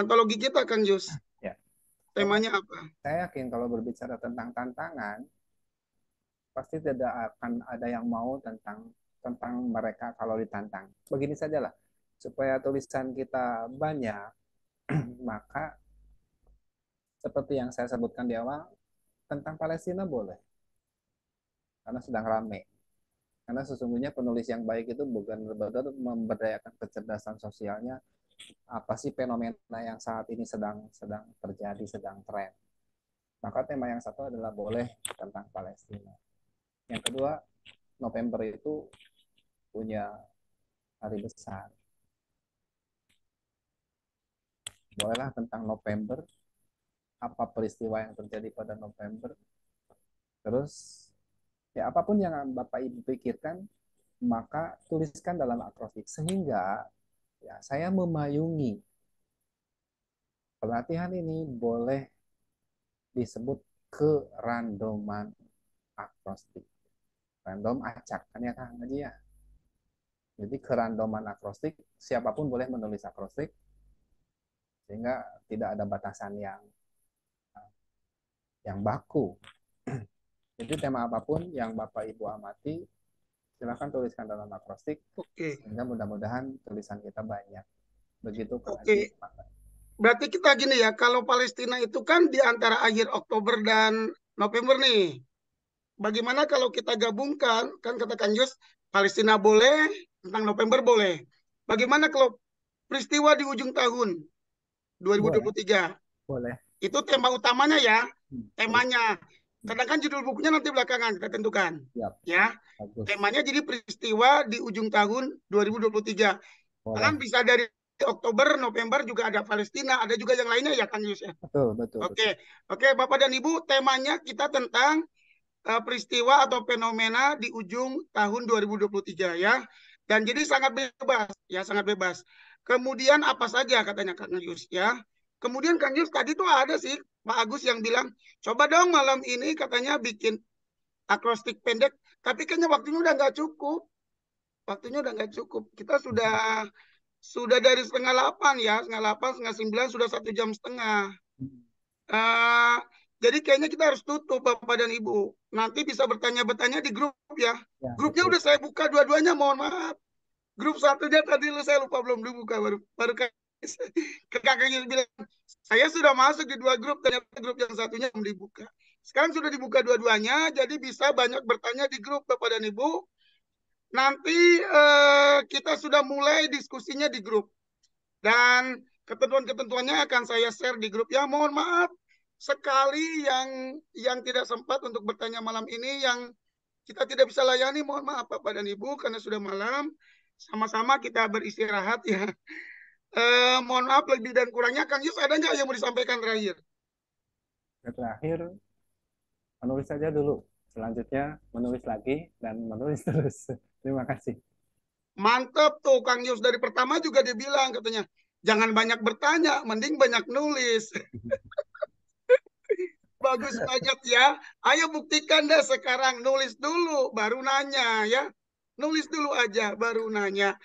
antologi kita Kang Yus. Ya. Temanya apa? Saya yakin kalau berbicara tentang tantangan, pasti tidak akan ada yang mau tentang mereka kalau ditantang. Begini sajalah, supaya tulisan kita banyak, maka seperti yang saya sebutkan di awal, tentang Palestina boleh, karena sedang rame. Karena sesungguhnya penulis yang baik itu bukan benar-benar memberdayakan kecerdasan sosialnya, apa sih fenomena yang saat ini sedang terjadi, sedang tren. Maka tema yang satu adalah boleh tentang Palestina. Yang kedua, November itu punya hari besar. Bolehlah tentang November, apa peristiwa yang terjadi pada November. Terus, ya apapun yang Bapak Ibu pikirkan, maka tuliskan dalam akrostik. Sehingga ya saya memayungi pelatihan ini boleh disebut kerandoman akrostik. Random acak kan ya Kang Haji ya. Jadi kerandoman akrostik, siapapun boleh menulis akrostik, sehingga tidak ada batasan yang baku. Jadi tema apapun yang Bapak Ibu amati, silakan tuliskan dalam akrostik. Oke. Sehingga mudah-mudahan tulisan kita banyak. Begitu Kang Oke. Haji. Berarti kita gini ya, kalau Palestina itu kan di antara akhir Oktober dan November nih. Bagaimana kalau kita gabungkan, kan katakan Yus, Palestina boleh, tentang November boleh. Bagaimana kalau peristiwa di ujung tahun 2023? Boleh. Itu tema utamanya ya, temanya. Sedangkan judul bukunya nanti belakangan kita tentukan. Siap. Ya. Bagus. Temanya jadi peristiwa di ujung tahun 2023. Boleh. Kan bisa dari Oktober, November juga ada Palestina, ada juga yang lainnya ya Kang Yus ya. Betul. Oke, Bapak dan Ibu, temanya kita tentang peristiwa atau fenomena di ujung tahun 2023 ya. Dan jadi sangat bebas. Kemudian apa saja katanya Kang Yus ya. Kemudian Kang Yus tadi tuh ada sih Pak Agus yang bilang, coba dong malam ini katanya bikin akrostik pendek, tapi kayaknya waktunya udah nggak cukup. Kita sudah dari 7:30 ya, 7:30, 7:30, 9 sudah 1,5 jam. Jadi kayaknya kita harus tutup Bapak dan Ibu. Nanti bisa bertanya-bertanya di grup ya. Grupnya udah saya buka dua-duanya, mohon maaf. Grup satunya tadi saya lupa belum dibuka, baru kakaknya bilang saya sudah masuk di 2 grup, ternyata grup yang satunya belum dibuka. Sekarang sudah dibuka dua-duanya, jadi bisa banyak bertanya di grup Bapak dan Ibu. Nanti kita sudah mulai diskusinya di grup. Dan ketentuan-ketentuannya akan saya share di grup. Ya mohon maaf, sekali yang tidak sempat untuk bertanya malam ini, yang kita tidak bisa layani, mohon maaf Bapak dan Ibu karena sudah malam. Sama-sama kita beristirahat ya. Mohon maaf lebih dan kurangnya. Kang Yus, ada nggak yang mau disampaikan terakhir? Terakhir, menulis saja dulu. Selanjutnya menulis lagi dan menulis terus. Terima kasih. Mantep tuh Kang Yus, dari pertama juga dia bilang katanya jangan banyak bertanya, mending banyak nulis. Bagus banget ya. Ayo buktikan deh sekarang, nulis dulu baru nanya ya. Nulis dulu aja baru nanya.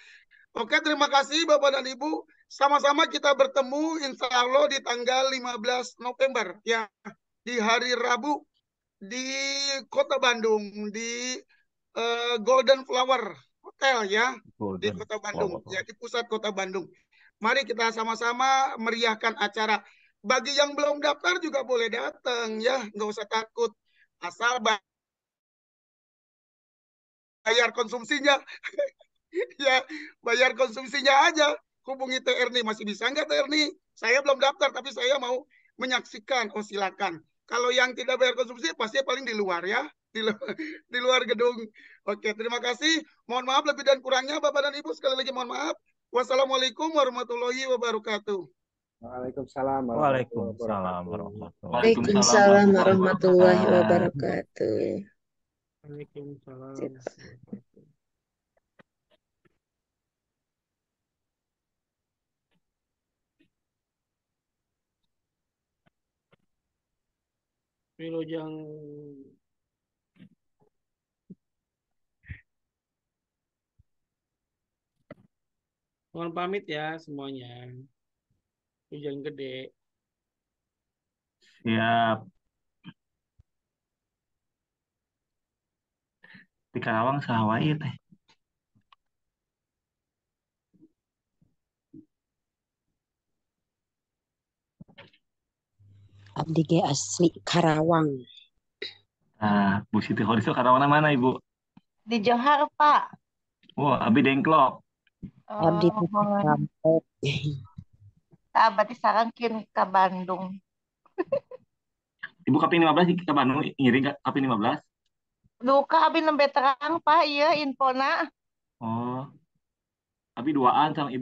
Oke, terima kasih Bapak dan Ibu. Sama-sama kita bertemu insya Allah di tanggal 15 November ya, di hari Rabu di Kota Bandung, di Golden Flower Hotel ya, di Kota Bandung, ya di pusat Kota Bandung. Mari kita sama-sama meriahkan acara. Bagi yang belum daftar juga boleh datang ya, nggak usah takut. Asal bayar konsumsinya. Ya, bayar konsumsinya aja. Hubungi TRNI, masih bisa nggak TRNI? Saya belum daftar, tapi saya mau menyaksikan. Oh silakan. Kalau yang tidak bayar konsumsi, pasti paling di luar ya. Di luar gedung. Oke, terima kasih. Mohon maaf lebih dan kurangnya Bapak dan Ibu. Sekali lagi mohon maaf. Wassalamualaikum warahmatullahi wabarakatuh. Waalaikumsalam Waalaikumsalam warahmatullahi Waalaikumsalam warahmatullahi wabarakatuh. Waalaikumsalam. Wilujeng mohon pamit ya semuanya. Hujan gede. Siap. Di Karawang sahawai teh. Abdi ge asli Karawang. Nah, Bu Siti Khoriso Karawang mana Ibu? Di Johar, Pak. Wah, Abi Dengklok. Abdi di Kampung. Berarti sarangkin ke Bandung. Ibu kaping 15 ke Bandung ngiring kaping 15? Duka abi nembe terang, Pak, iya infona. Oh. Abi duaan sama Ibu.